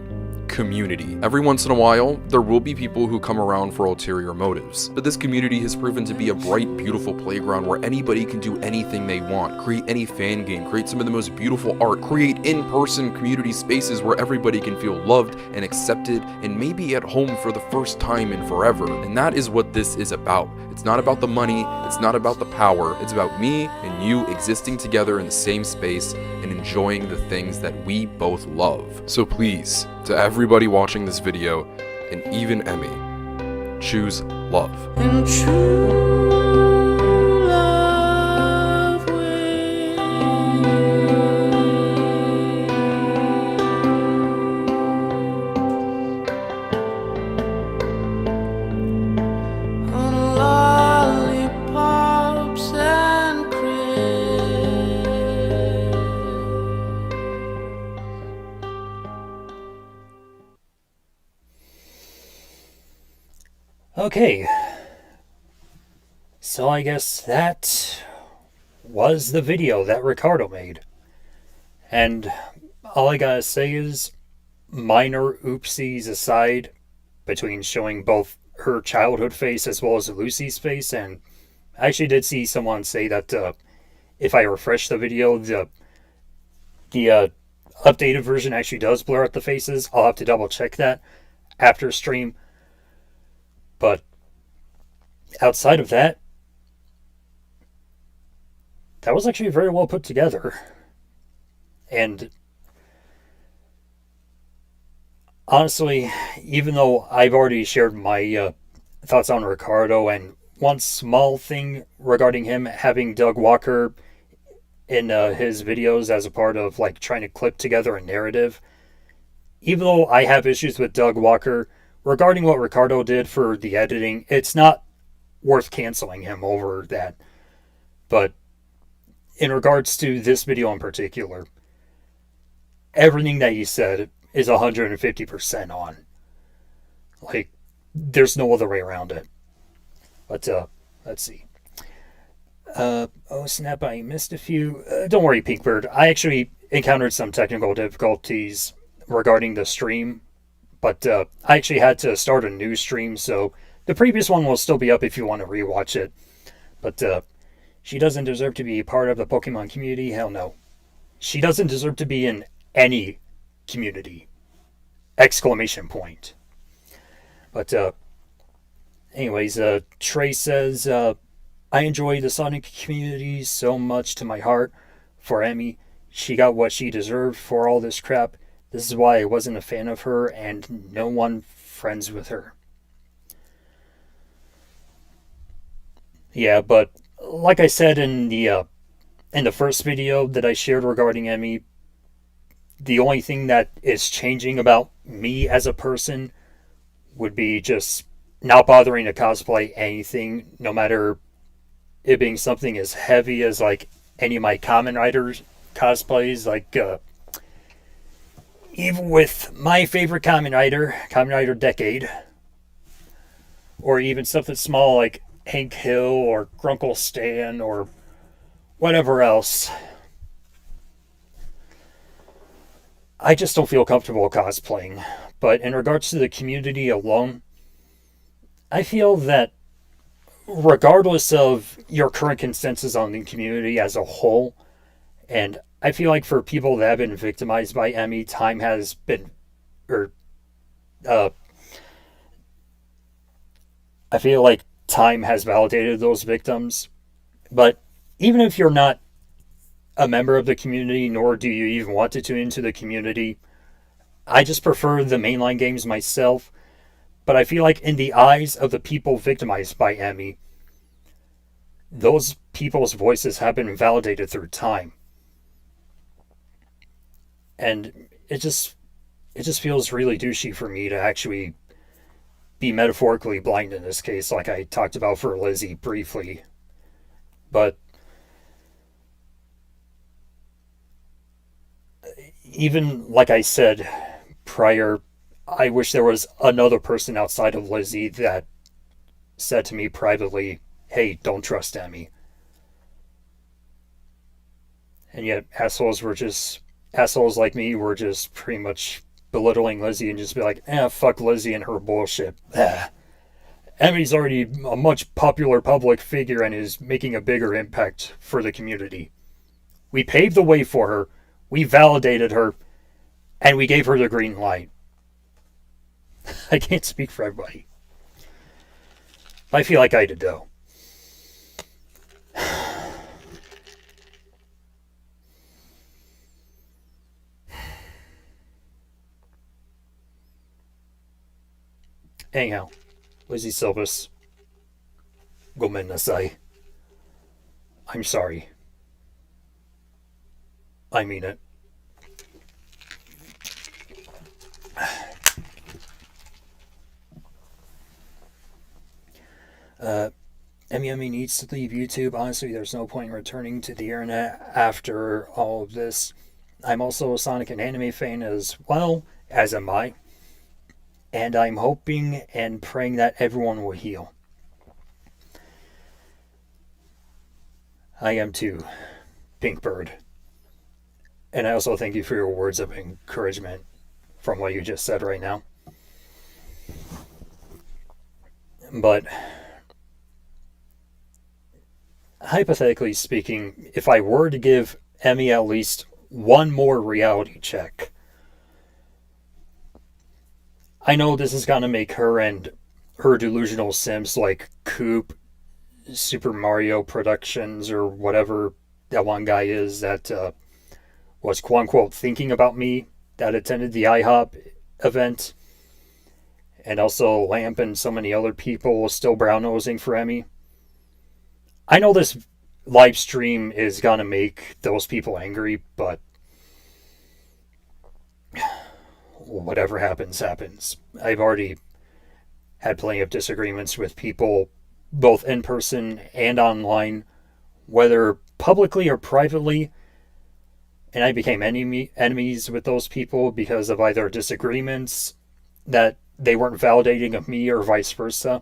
B: Community. Every once in a while, there will be people who come around for ulterior motives, but this community has proven to be a bright, beautiful playground where anybody can do anything they want, create any fan game, create some of the most beautiful art, create in-person community spaces where everybody can feel loved and accepted and maybe at home for the first time in forever. And that is what this is about. It's not about the money, it's not about the power, it's about me and you existing together in the same space and enjoying the things that we both love. So please, to everybody watching this video, and even Emi, choose love.
F: And true love wins. On lollipops and crisps.
A: Okay, so I guess that was the video that Ricardo made. And all I gotta say is, minor oopsies aside, between showing both her childhood face as well as Lucy's face, and I actually did see someone say that if I refresh the video, the updated version actually does blur out the faces. I'll have to double check that after stream. But outside of that, that was actually very well put together. And honestly, even though I've already shared my thoughts on Ricardo, and one small thing regarding him having Doug Walker in his videos as a part of like trying to clip together a narrative, even though I have issues with Doug Walker, regarding what Ricardo did for the editing, it's not worth canceling him over that. But in regards to this video in particular, everything that he said is 150% on. Like, there's no other way around it. But, let's see. Oh snap, I missed a few. Don't worry, Pinkbird. I actually encountered some technical difficulties regarding the stream. But I actually had to start a new stream, so the previous one will still be up if you want to rewatch it. But she doesn't deserve to be part of the Pokemon community. Hell no. She doesn't deserve to be in any community. Exclamation point. But anyways, Trey says, I enjoy the Sonic community so much to my heart. For Emi, she got what she deserved for all this crap. This is why I wasn't a fan of her and no one friends with her. Yeah, but like I said in the in the first video that I shared regarding Emi, the only thing that is changing about me as a person would be just not bothering to cosplay anything, no matter it being something as heavy as like any of my Kamen Rider cosplays. Like even with my favorite Kamen Rider Decade, or even something small like Hank Hill or Grunkle Stan or whatever else, I just don't feel comfortable cosplaying. But in regards to the community alone, I feel that regardless of your current consensus on the community as a whole, and I feel like for people that have been victimized by Emi, time has been, I feel like time has validated those victims. But even if you're not a member of the community, nor do you even want to tune into the community, I just prefer the mainline games myself. But I feel like in the eyes of the people victimized by Emi, those people's voices have been validated through time. And it just feels really douchey for me to actually be metaphorically blind in this case, like I talked about for Lizzie briefly. But even like I said prior, I wish there was another person outside of Lizzie that said to me privately, hey, don't trust Emi. And yet assholes like me were just pretty much belittling Lizzie and just be like, fuck Lizzie and her bullshit. Emi's already a much popular public figure and is making a bigger impact for the community. We paved the way for her, we validated her, and we gave her the green light. I can't speak for everybody. I feel like I did though. Anyhow, Lizzie Silvis, gomen nasai. I'm sorry. I mean it. Emi needs to leave YouTube. Honestly, there's no point in returning to the internet after all of this. I'm also a Sonic and anime fan as well, as am I. And I'm hoping and praying that everyone will heal. I am too, Pinkbird. And I also thank you for your words of encouragement from what you just said right now. But hypothetically speaking, if I were to give Emi at least one more reality check, I know this is gonna make her and her delusional simps like Coop, Super Mario Productions, or whatever that one guy is that was quote-unquote thinking about me, that attended the IHOP event, and also Lamp and so many other people still brown-nosing for Emi. I know this live stream is gonna make those people angry, but whatever happens, happens. I've already had plenty of disagreements with people, both in person and online, whether publicly or privately, and I became enemies with those people because of either disagreements that they weren't validating of me or vice versa,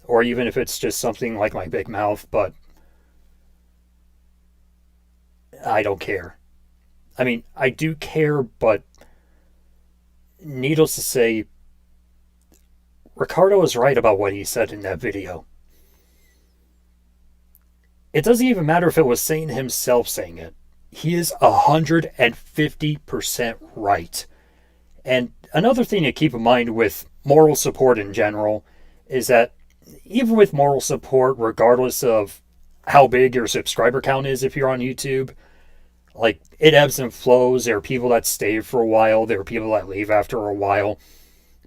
A: or even if it's just something like my big mouth, but I don't care. I mean, I do care, but needless to say, Ricardo was right about what he said in that video. It doesn't even matter if it was Satan himself saying it. He is 150% right. And another thing to keep in mind with moral support in general is that even with moral support, regardless of how big your subscriber count is if you're on YouTube, like, it ebbs and flows. There are people that stay for a while. There are people that leave after a while.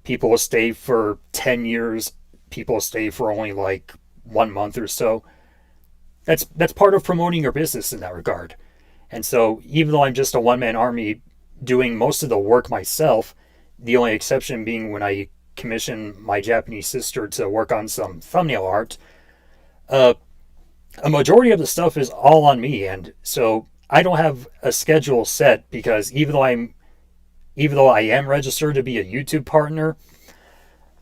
A: People will stay for 10 years. People stay for only like 1 month or so. That's part of promoting your business in that regard. And so even though I'm just a one-man army doing most of the work myself, the only exception being when I commission my Japanese sister to work on some thumbnail art, a majority of the stuff is all on me. And so I don't have a schedule set, because even though I am registered to be a YouTube partner,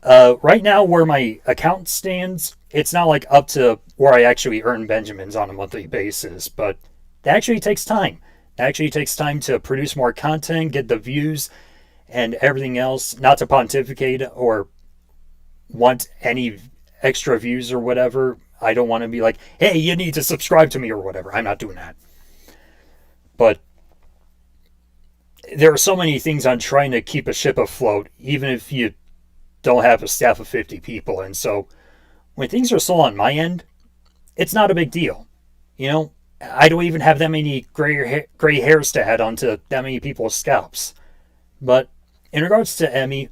A: right now where my account stands, it's not like up to where I actually earn Benjamins on a monthly basis, but that actually takes time. It actually takes time to produce more content, get the views, and everything else. Not to pontificate or want any extra views or whatever. I don't want to be like, hey, you need to subscribe to me or whatever. I'm not doing that. But there are so many things on trying to keep a ship afloat, even if you don't have a staff of 50 people. And so when things are slow on my end, it's not a big deal. You know, I don't even have that many gray hairs to add onto that many people's scalps. But in regards to Emi,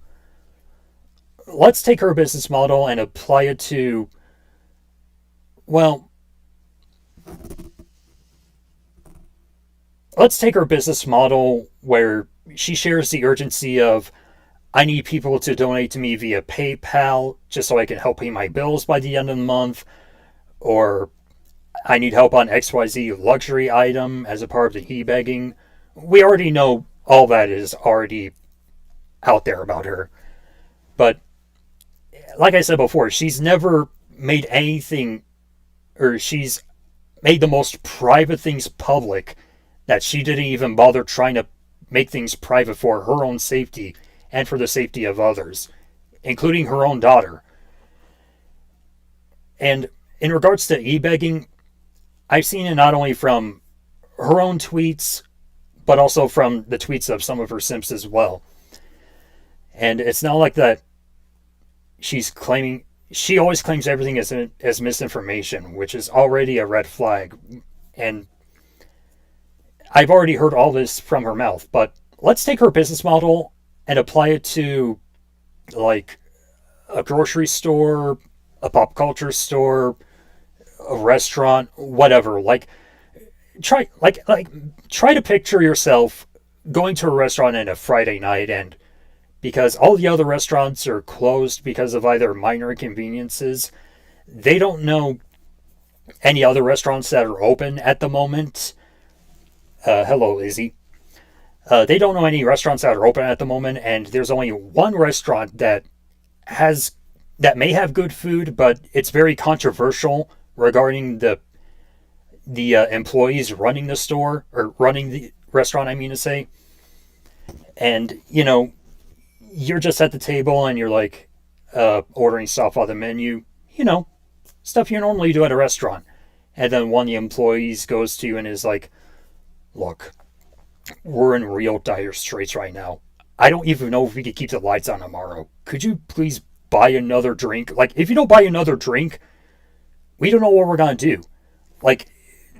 A: let's take her business model and apply it to, well, let's take her business model where she shares the urgency of, I need people to donate to me via PayPal just so I can help pay my bills by the end of the month, or I need help on XYZ luxury item as a part of the e-begging. We already know all that is already out there about her. But like I said before, she's never made anything, or she's made the most private things public that she didn't even bother trying to make things private for her own safety and for the safety of others, including her own daughter. And in regards to e-begging, I've seen it not only from her own tweets, but also from the tweets of some of her simps as well. And it's not like that she always claims everything as misinformation, which is already a red flag. And I've already heard all this from her mouth, but let's take her business model and apply it to, like, a grocery store, a pop culture store, a restaurant, whatever. Try to picture yourself going to a restaurant on a Friday night, and because all the other restaurants are closed because of either minor inconveniences, they don't know any other restaurants that are open at the moment. Hello, Izzy. They don't know any restaurants that are open at the moment, and there's only one restaurant that may have good food, but it's very controversial regarding the employees running the store, or running the restaurant, I mean to say. And, you know, you're just at the table and you're like ordering stuff on the menu, you know, stuff you normally do at a restaurant. And then one of the employees goes to you and is like, look, we're in real dire straits right now. I don't even know if we could keep the lights on tomorrow. Could you please buy another drink? Like, if you don't buy another drink, we don't know what we're going to do. Like,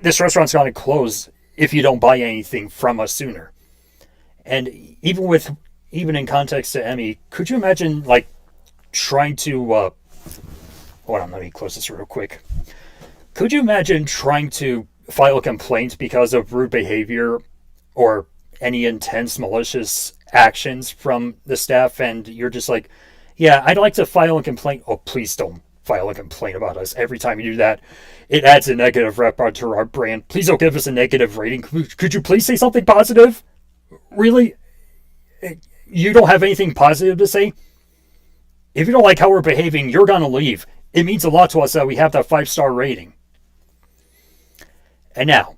A: this restaurant's going to close if you don't buy anything from us sooner. And even in context to Emi, could you imagine, like, trying to, hold on, let me close this real quick. Could you imagine trying to file a complaint because of rude behavior or any intense malicious actions from the staff, and you're just like, yeah, I'd like to file a complaint. Oh, please don't file a complaint about us. Every time you do that, it adds a negative rep onto our brand. Please don't give us a negative rating. Could you please say something positive? Really? You don't have anything positive to say? If you don't like how we're behaving, you're going to leave. It means a lot to us that we have that 5-star rating. And now,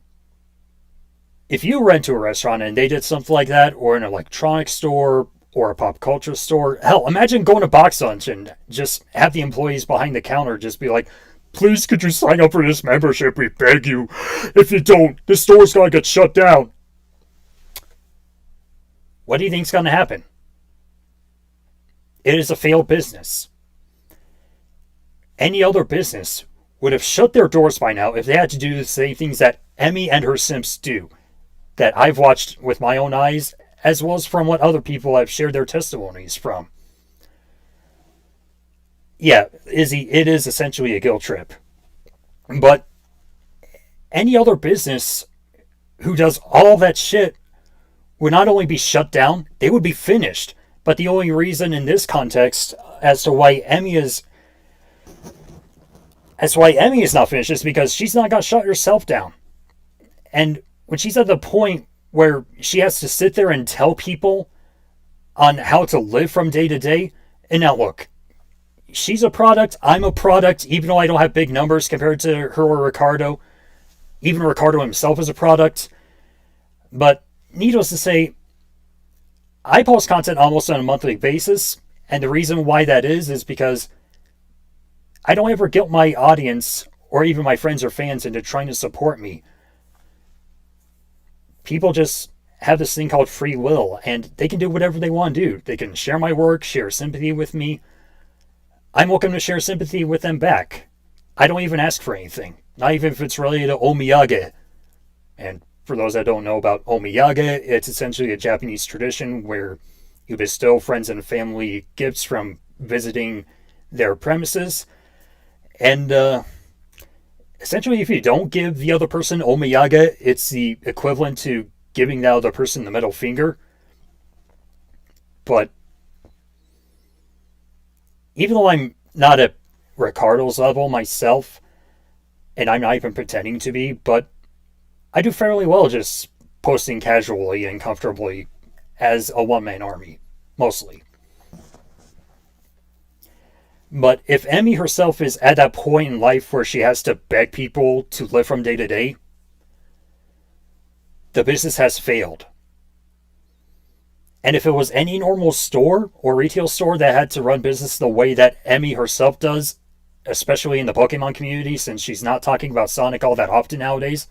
A: if you went to a restaurant and they did something like that, or an electronics store, or a pop culture store, hell, imagine going to Box Lunch and just have the employees behind the counter just be like, please, could you sign up for this membership? We beg you. If you don't, the store's going to get shut down. What do you think's going to happen? It is a failed business. Any other business would have shut their doors by now if they had to do the same things that Emi and her simps do, that I've watched with my own eyes, as well as from what other people have shared their testimonies from. Yeah, Izzy, it is essentially a guilt trip. But any other business who does all that shit would not only be shut down, they would be finished. But the only reason in this context as to why Emi is not finished is because she's not gonna shut herself down. And when she's at the point where she has to sit there and tell people on how to live from day to day, and now look, she's a product, I'm a product, even though I don't have big numbers compared to her or Ricardo. Even Ricardo himself is a product. But needless to say, I post content almost on a monthly basis, and the reason why that is because I don't ever guilt my audience or even my friends or fans into trying to support me. People just have this thing called free will, and they can do whatever they want to do. They can share my work, share sympathy with me. I'm welcome to share sympathy with them back. I don't even ask for anything, not even if it's related to omiyage. And for those that don't know about omiyage, it's essentially a Japanese tradition where you bestow friends and family gifts from visiting their premises. And essentially, if you don't give the other person omiyage, it's the equivalent to giving the other person the middle finger. But even though I'm not at Ricardo's level myself, and I'm not even pretending to be, but I do fairly well just posting casually and comfortably as a one-man army, mostly. But if Emi herself is at that point in life where she has to beg people to live from day to day, the business has failed. And if it was any normal store or retail store that had to run business the way that Emi herself does, especially in the Pokemon community, since she's not talking about Sonic all that often nowadays,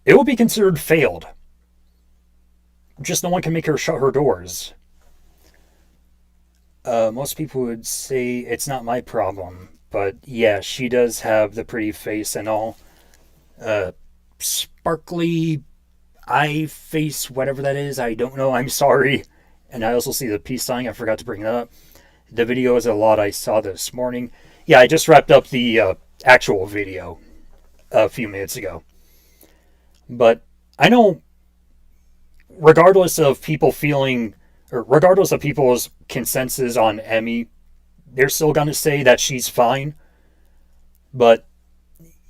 A: it would be considered failed. Just no one can make her shut her doors. Most people would say it's not my problem, but yeah, she does have the pretty face and all. Sparkly eye face, whatever that is, I don't know, I'm sorry. And I also see the peace sign, I forgot to bring it up. The video is a lot I saw this morning. Yeah, I just wrapped up the actual video a few minutes ago. But I know, regardless of people's consensus on Emi, they're still going to say that she's fine. But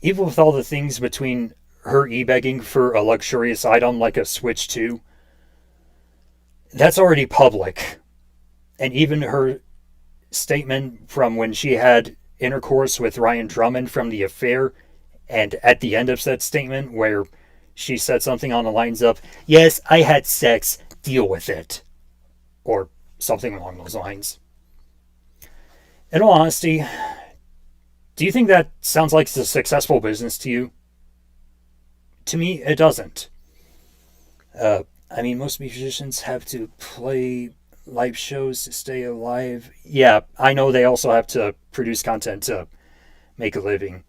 A: even with all the things between her e-begging for a luxurious item like a Switch 2, that's already public. And even her statement from when she had intercourse with Ryan Drummond from the affair, and at the end of that statement where she said something on the lines of, "Yes, I had sex, deal with it." Or something along those lines. In all honesty, do you think that sounds like it's a successful business to you? To me, it doesn't. I mean, most musicians have to play live shows to stay alive. Yeah, I know they also have to produce content to make a living.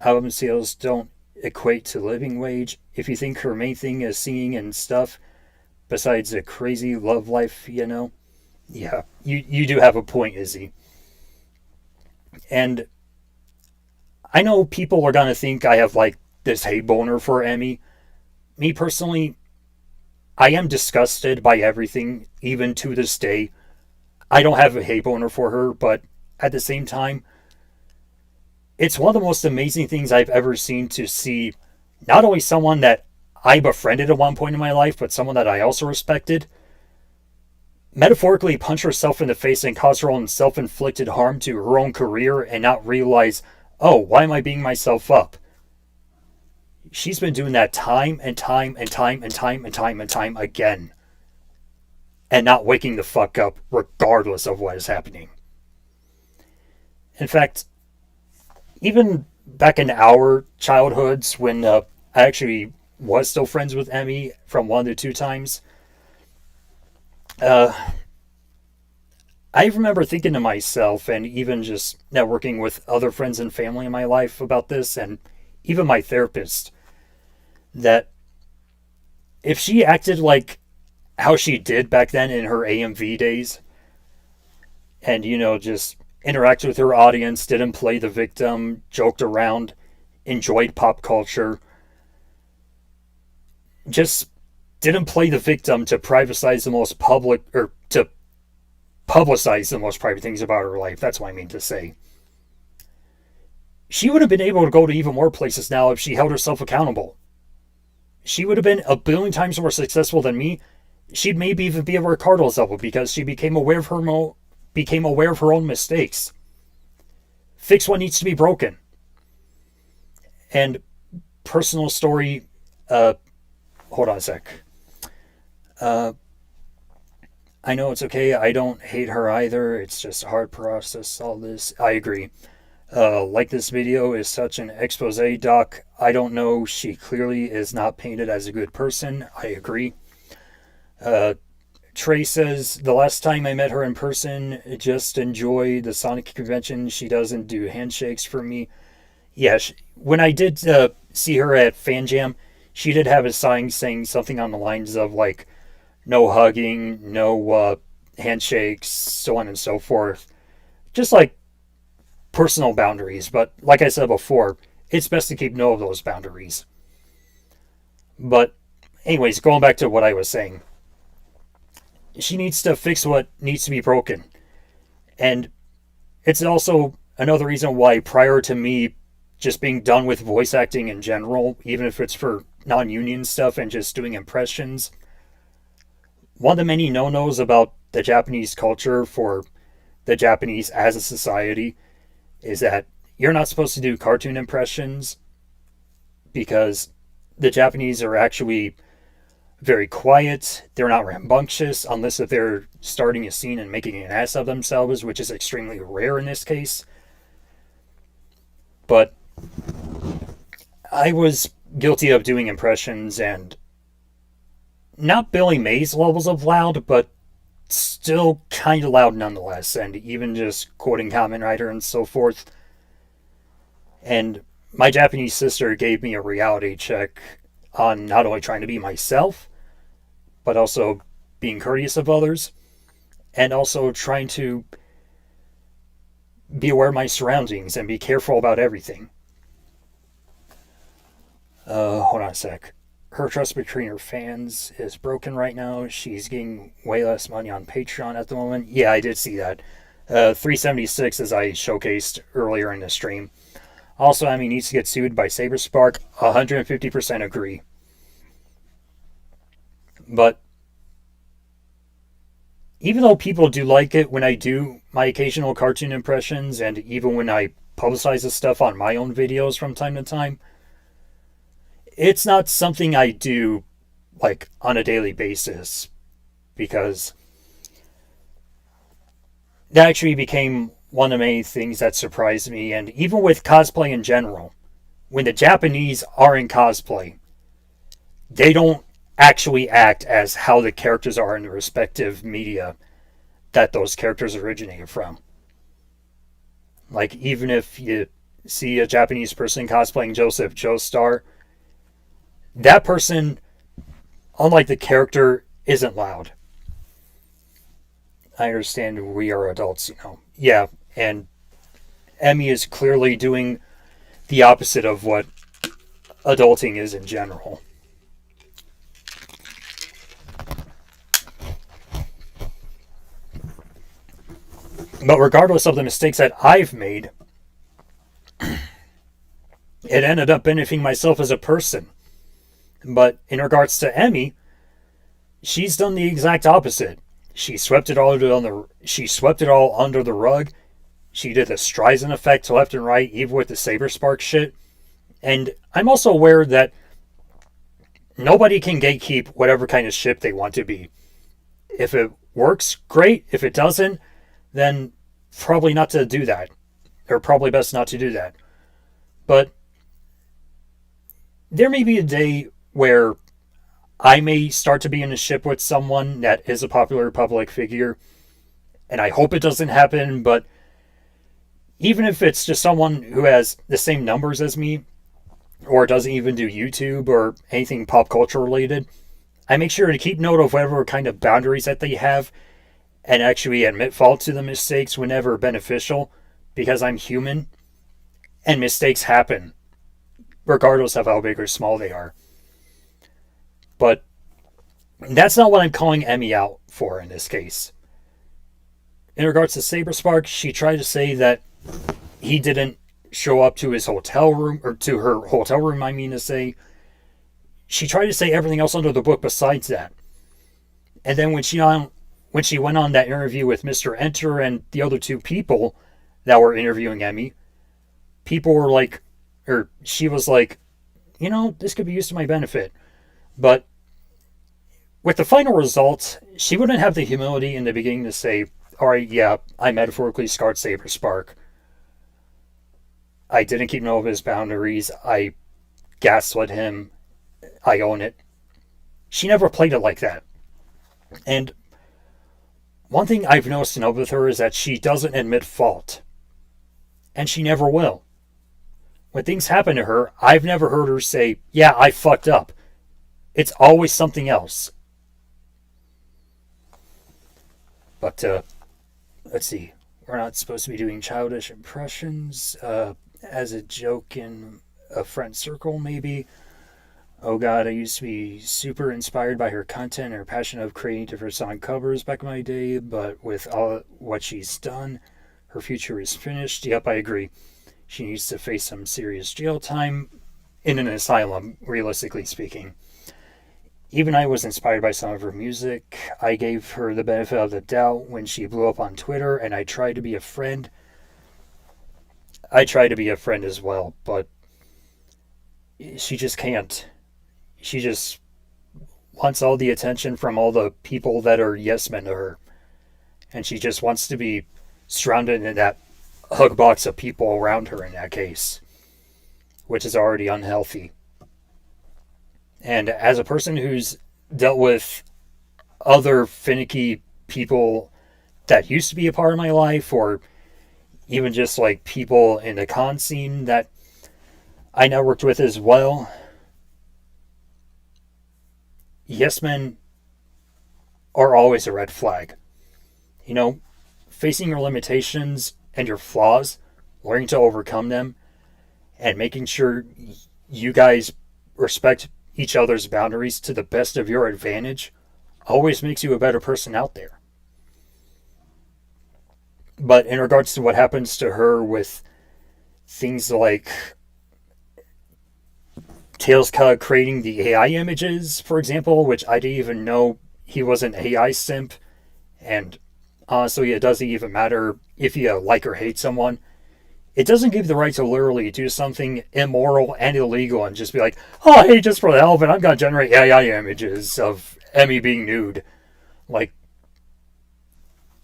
A: Album sales don't equate to living wage. If you think her main thing is singing and stuff, besides a crazy love life, yeah, you do have a point, Izzy. And I know people are gonna think I have like this hate boner for Emi. Me personally, I am disgusted by everything, even to this day. I don't have a hate boner for her, but at the same time, it's one of the most amazing things I've ever seen to see not only someone that I befriended at one point in my life, but someone that I also respected, metaphorically punch herself in the face and cause her own self-inflicted harm to her own career and not realize, oh, why am I beating myself up? She's been doing that time and time and time and time and time and time again. And not waking the fuck up regardless of what is happening. In fact, even back in our childhoods when I actually was still friends with Emi from 1 to 2 times, I remember thinking to myself, and even just networking with other friends and family in my life about this, and even my therapist, that if she acted like how she did back then in her AMV days, and, just interacted with her audience, didn't play the victim, joked around, enjoyed pop culture, just didn't play the victim to privatize the most public, or to publicize the most private things about her life. That's what I mean to say. She would have been able to go to even more places now if she held herself accountable. She would have been a billion times more successful than me. She'd maybe even be at Ricardo's level because she became aware of her own mistakes. Fix what needs to be broken. And personal story, hold on a sec. I know it's okay. I don't hate her either. It's just a hard process, all this. I agree. Like this video is such an expose, doc. I don't know. She clearly is not painted as a good person. I agree. Trey says, the last time I met her in person, just enjoy the Sonic convention. She doesn't do handshakes for me. Yeah, when I did see her at Fan Jam, she did have a sign saying something on the lines of, like, no hugging, no handshakes, so on and so forth. Just like personal boundaries. But like I said before, it's best to keep note of those boundaries. But anyways, going back to what I was saying. She needs to fix what needs to be broken. And it's also another reason why, prior to me just being done with voice acting in general, even if it's for non-union stuff and just doing impressions, one of the many no-nos about the Japanese culture for the Japanese as a society is that you're not supposed to do cartoon impressions because the Japanese are actually very quiet. They're not rambunctious unless if they're starting a scene and making an ass of themselves, which is extremely rare in this case. But I was guilty of doing impressions, and not Billy Mays levels of loud, but still kind of loud nonetheless, and even just quoting Kamen Rider and so forth. And my Japanese sister gave me a reality check on not only trying to be myself, but also being courteous of others, and also trying to be aware of my surroundings and be careful about everything. Hold on a sec. Her trust between her fans is broken right now. She's getting way less money on Patreon at the moment. Yeah, I did see that. 376, as I showcased earlier in the stream. Also, Emi needs to get sued by Saberspark. 150% agree. But even though people do like it when I do my occasional cartoon impressions, and even when I publicize this stuff on my own videos from time to time, it's not something I do like on a daily basis, because that actually became one of the many things that surprised me. And even with cosplay in general, when the Japanese are in cosplay, they don't actually act as how the characters are in the respective media that those characters originated from. Like, even if you see a Japanese person cosplaying Joseph Joestar, that person, unlike the character, isn't loud. I understand we are adults, you know. Yeah, and Emi is clearly doing the opposite of what adulting is in general. But regardless of the mistakes that I've made, it ended up benefiting myself as a person. But in regards to Emi, she's done the exact opposite. She swept it all under the rug. She did the Streisand effect to left and right, even with the Saberspark shit. And I'm also aware that nobody can gatekeep whatever kind of ship they want to be. If it works, great. If it doesn't, then probably not to do that. Or probably best not to do that. But there may be a day where I may start to be in a ship with someone that is a popular public figure. And I hope it doesn't happen, but even if it's just someone who has the same numbers as me, or doesn't even do YouTube or anything pop culture related, I make sure to keep note of whatever kind of boundaries that they have and actually admit fault to the mistakes whenever beneficial, because I'm human and mistakes happen. regardless of how big or small they are. But that's not what I'm calling Emi out for in this case. In regards to Saberspark, she tried to say that he didn't show up to his hotel room, or to her hotel room, I mean to say. She tried to say everything else under the book besides that. And then when she went on that interview with Mr. Enter and the other two people that were interviewing Emi, people were like, or she was like, this could be used to my benefit. But with the final result, she wouldn't have the humility in the beginning to say, all right, yeah, I metaphorically scarred Saberspark. I didn't keep no of his boundaries. I gaslit him. I own it. She never played it like that. And one thing I've noticed enough with her is that she doesn't admit fault. And she never will. When things happen to her, I've never heard her say, yeah, I fucked up. It's always something else. But, let's see. We're not supposed to be doing childish impressions. As a joke in a friend circle, maybe. Oh god, I used to be super inspired by her content and her passion of creating different song covers back in my day, but with all what she's done, her future is finished. Yep, I agree. She needs to face some serious jail time in an asylum, realistically speaking. Even I was inspired by some of her music. I gave her the benefit of the doubt when she blew up on Twitter, and I tried to be a friend. I tried to be a friend as well, but she just can't. She just wants all the attention from all the people that are yes men to her. And she just wants to be surrounded in that hug box of people around her in that case, which is already unhealthy. And as a person who's dealt with other finicky people that used to be a part of my life, or even just like people in the con scene that I networked with as well, yes men are always a red flag. Facing your limitations and your flaws, learning to overcome them, and making sure you guys respect each other's boundaries to the best of your advantage always makes you a better person out there. But in regards to what happens to her with things like Tails creating the AI images, for example, which I didn't even know he was an AI simp, and honestly, it doesn't even matter if you like or hate someone. It doesn't give the right to literally do something immoral and illegal and just be like, oh, hey, just for the hell of it, I'm going to generate AI images of Emi being nude. Like,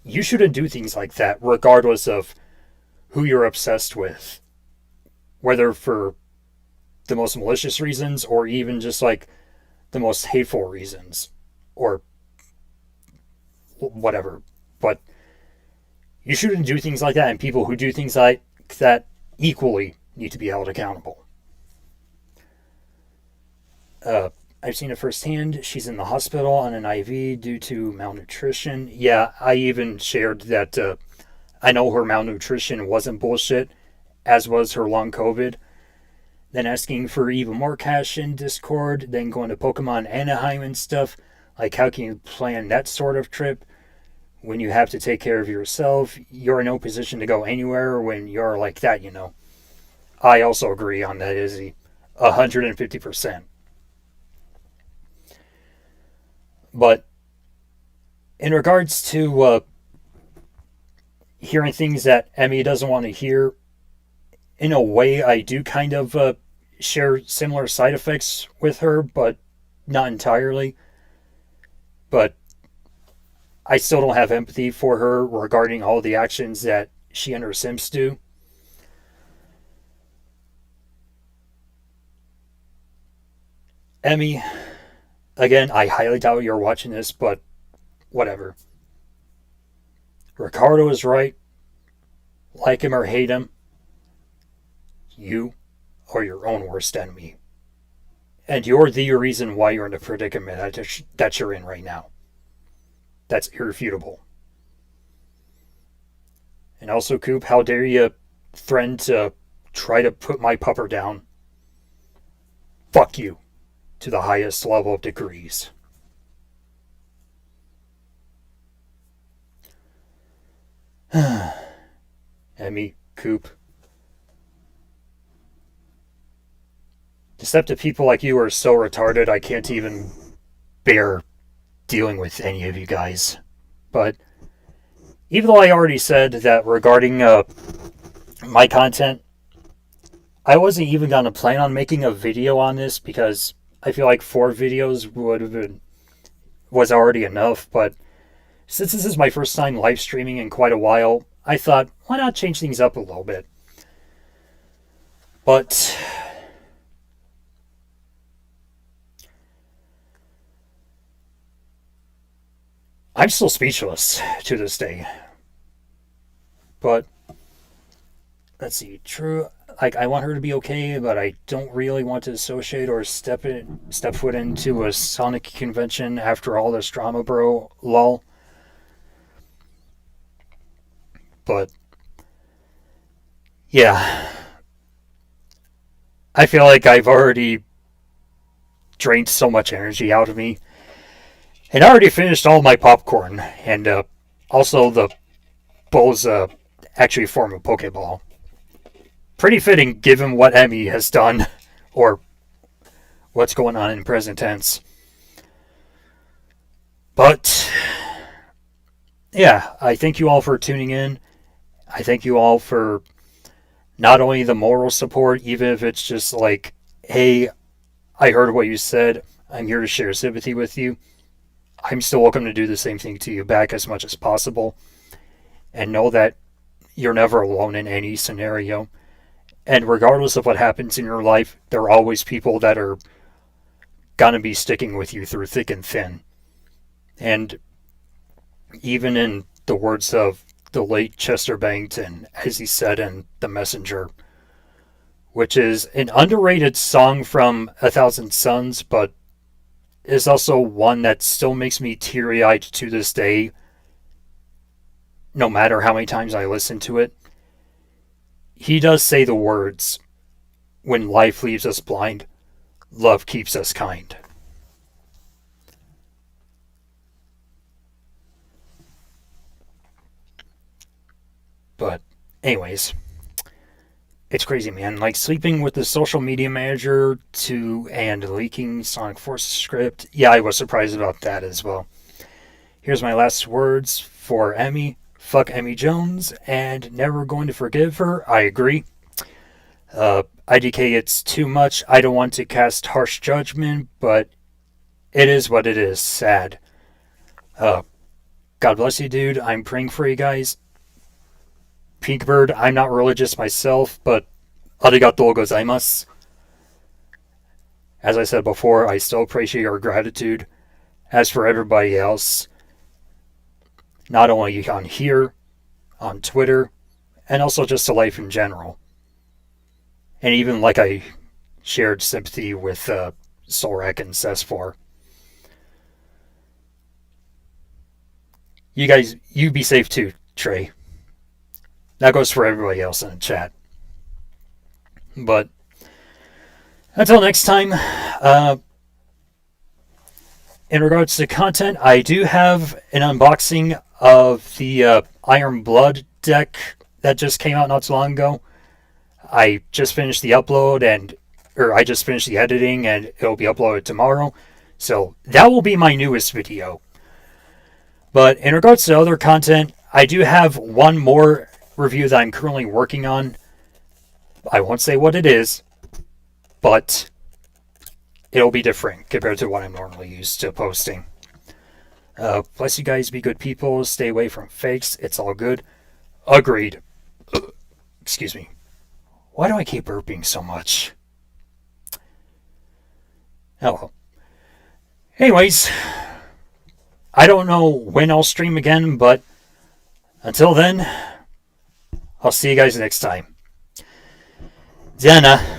A: you shouldn't do things like that, regardless of who you're obsessed with. Whether for the most malicious reasons, or even just like the most hateful reasons, or whatever. But you shouldn't do things like that, and people who do things like that equally need to be held accountable. I've seen it firsthand. She's in the hospital on an IV due to malnutrition. Yeah, I even shared that I know her malnutrition wasn't bullshit, as was her long COVID. Then asking for even more cash in Discord, then going to Pokemon Anaheim and stuff. Like, how can you plan that sort of trip when you have to take care of yourself? You're in no position to go anywhere when you're like that, I also agree on that, Izzy. 150%. But in regards to hearing things that Emi doesn't want to hear, in a way, I do kind of share similar side effects with her, but not entirely. But I still don't have empathy for her regarding all the actions that she and her simps do. Emi, again, I highly doubt you're watching this, but whatever. Ricardo is right. Like him or hate him, you are your own worst enemy. And you're the reason why you're in the predicament that you're in right now. That's irrefutable. And also, Coop, how dare you threaten to try to put my pupper down? fuck you to the highest level of degrees. Emi, Coop. Deceptive people like you are so retarded I can't even bear dealing with any of you guys. But even though I already said that regarding my content, I wasn't even going to plan on making a video on this because I feel like 4 videos was already enough. But since this is my first time live streaming in quite a while, I thought, why not change things up a little bit? But I'm still speechless to this day. But let's see, true. Like, I want her to be okay, but I don't really want to associate or step foot into a Sonic convention after all this drama, bro. Lol. But yeah, I feel like I've already drained so much energy out of me. And I already finished all my popcorn. And also the bowl's actually form a Pokeball. Pretty fitting given what Emi has done. Or what's going on in present tense. But yeah, I thank you all for tuning in. I thank you all for not only the moral support, even if it's just like, hey, I heard what you said. I'm here to share sympathy with you. I'm still welcome to do the same thing to you back as much as possible. And know that you're never alone in any scenario. And regardless of what happens in your life, there are always people that are gonna be sticking with you through thick and thin. And even in the words of the late Chester Bennington, as he said in The Messenger, which is an underrated song from A Thousand Suns, but is also one that still makes me teary-eyed to this day, no matter how many times I listen to it. He does say the words, when life leaves us blind, love keeps us kind. But anyways, it's crazy, man. Like sleeping with the social media manager and leaking Sonic Forces script. Yeah, I was surprised about that as well. Here's my last words for Emi. Fuck Emi Jones and never going to forgive her. I agree. IDK, it's too much. I don't want to cast harsh judgment, but it is what it is. Sad. God bless you, dude. I'm praying for you guys. Pinkbird, I'm not religious myself, but arigatou gozaimasu. As I said before, I still appreciate your gratitude. As for everybody else, not only on here, on Twitter, and also just to life in general. And even like I shared sympathy with Solrak and Cess4. You guys, you be safe too, Trey. That goes for everybody else in the chat. But until next time, in regards to content, I do have an unboxing of the Iron Blood deck that just came out not too long ago. I just finished the upload I just finished the editing and it'll be uploaded tomorrow. So that will be my newest video. But in regards to other content, I do have one more review that I'm currently working on. I won't say what it is, but it'll be different compared to what I'm normally used to posting. Bless you guys, be good people, stay away from fakes, it's all good. Agreed. Excuse me. Why do I keep burping so much? Oh well. Anyways, I don't know when I'll stream again, but until then, I'll see you guys next time. Diana.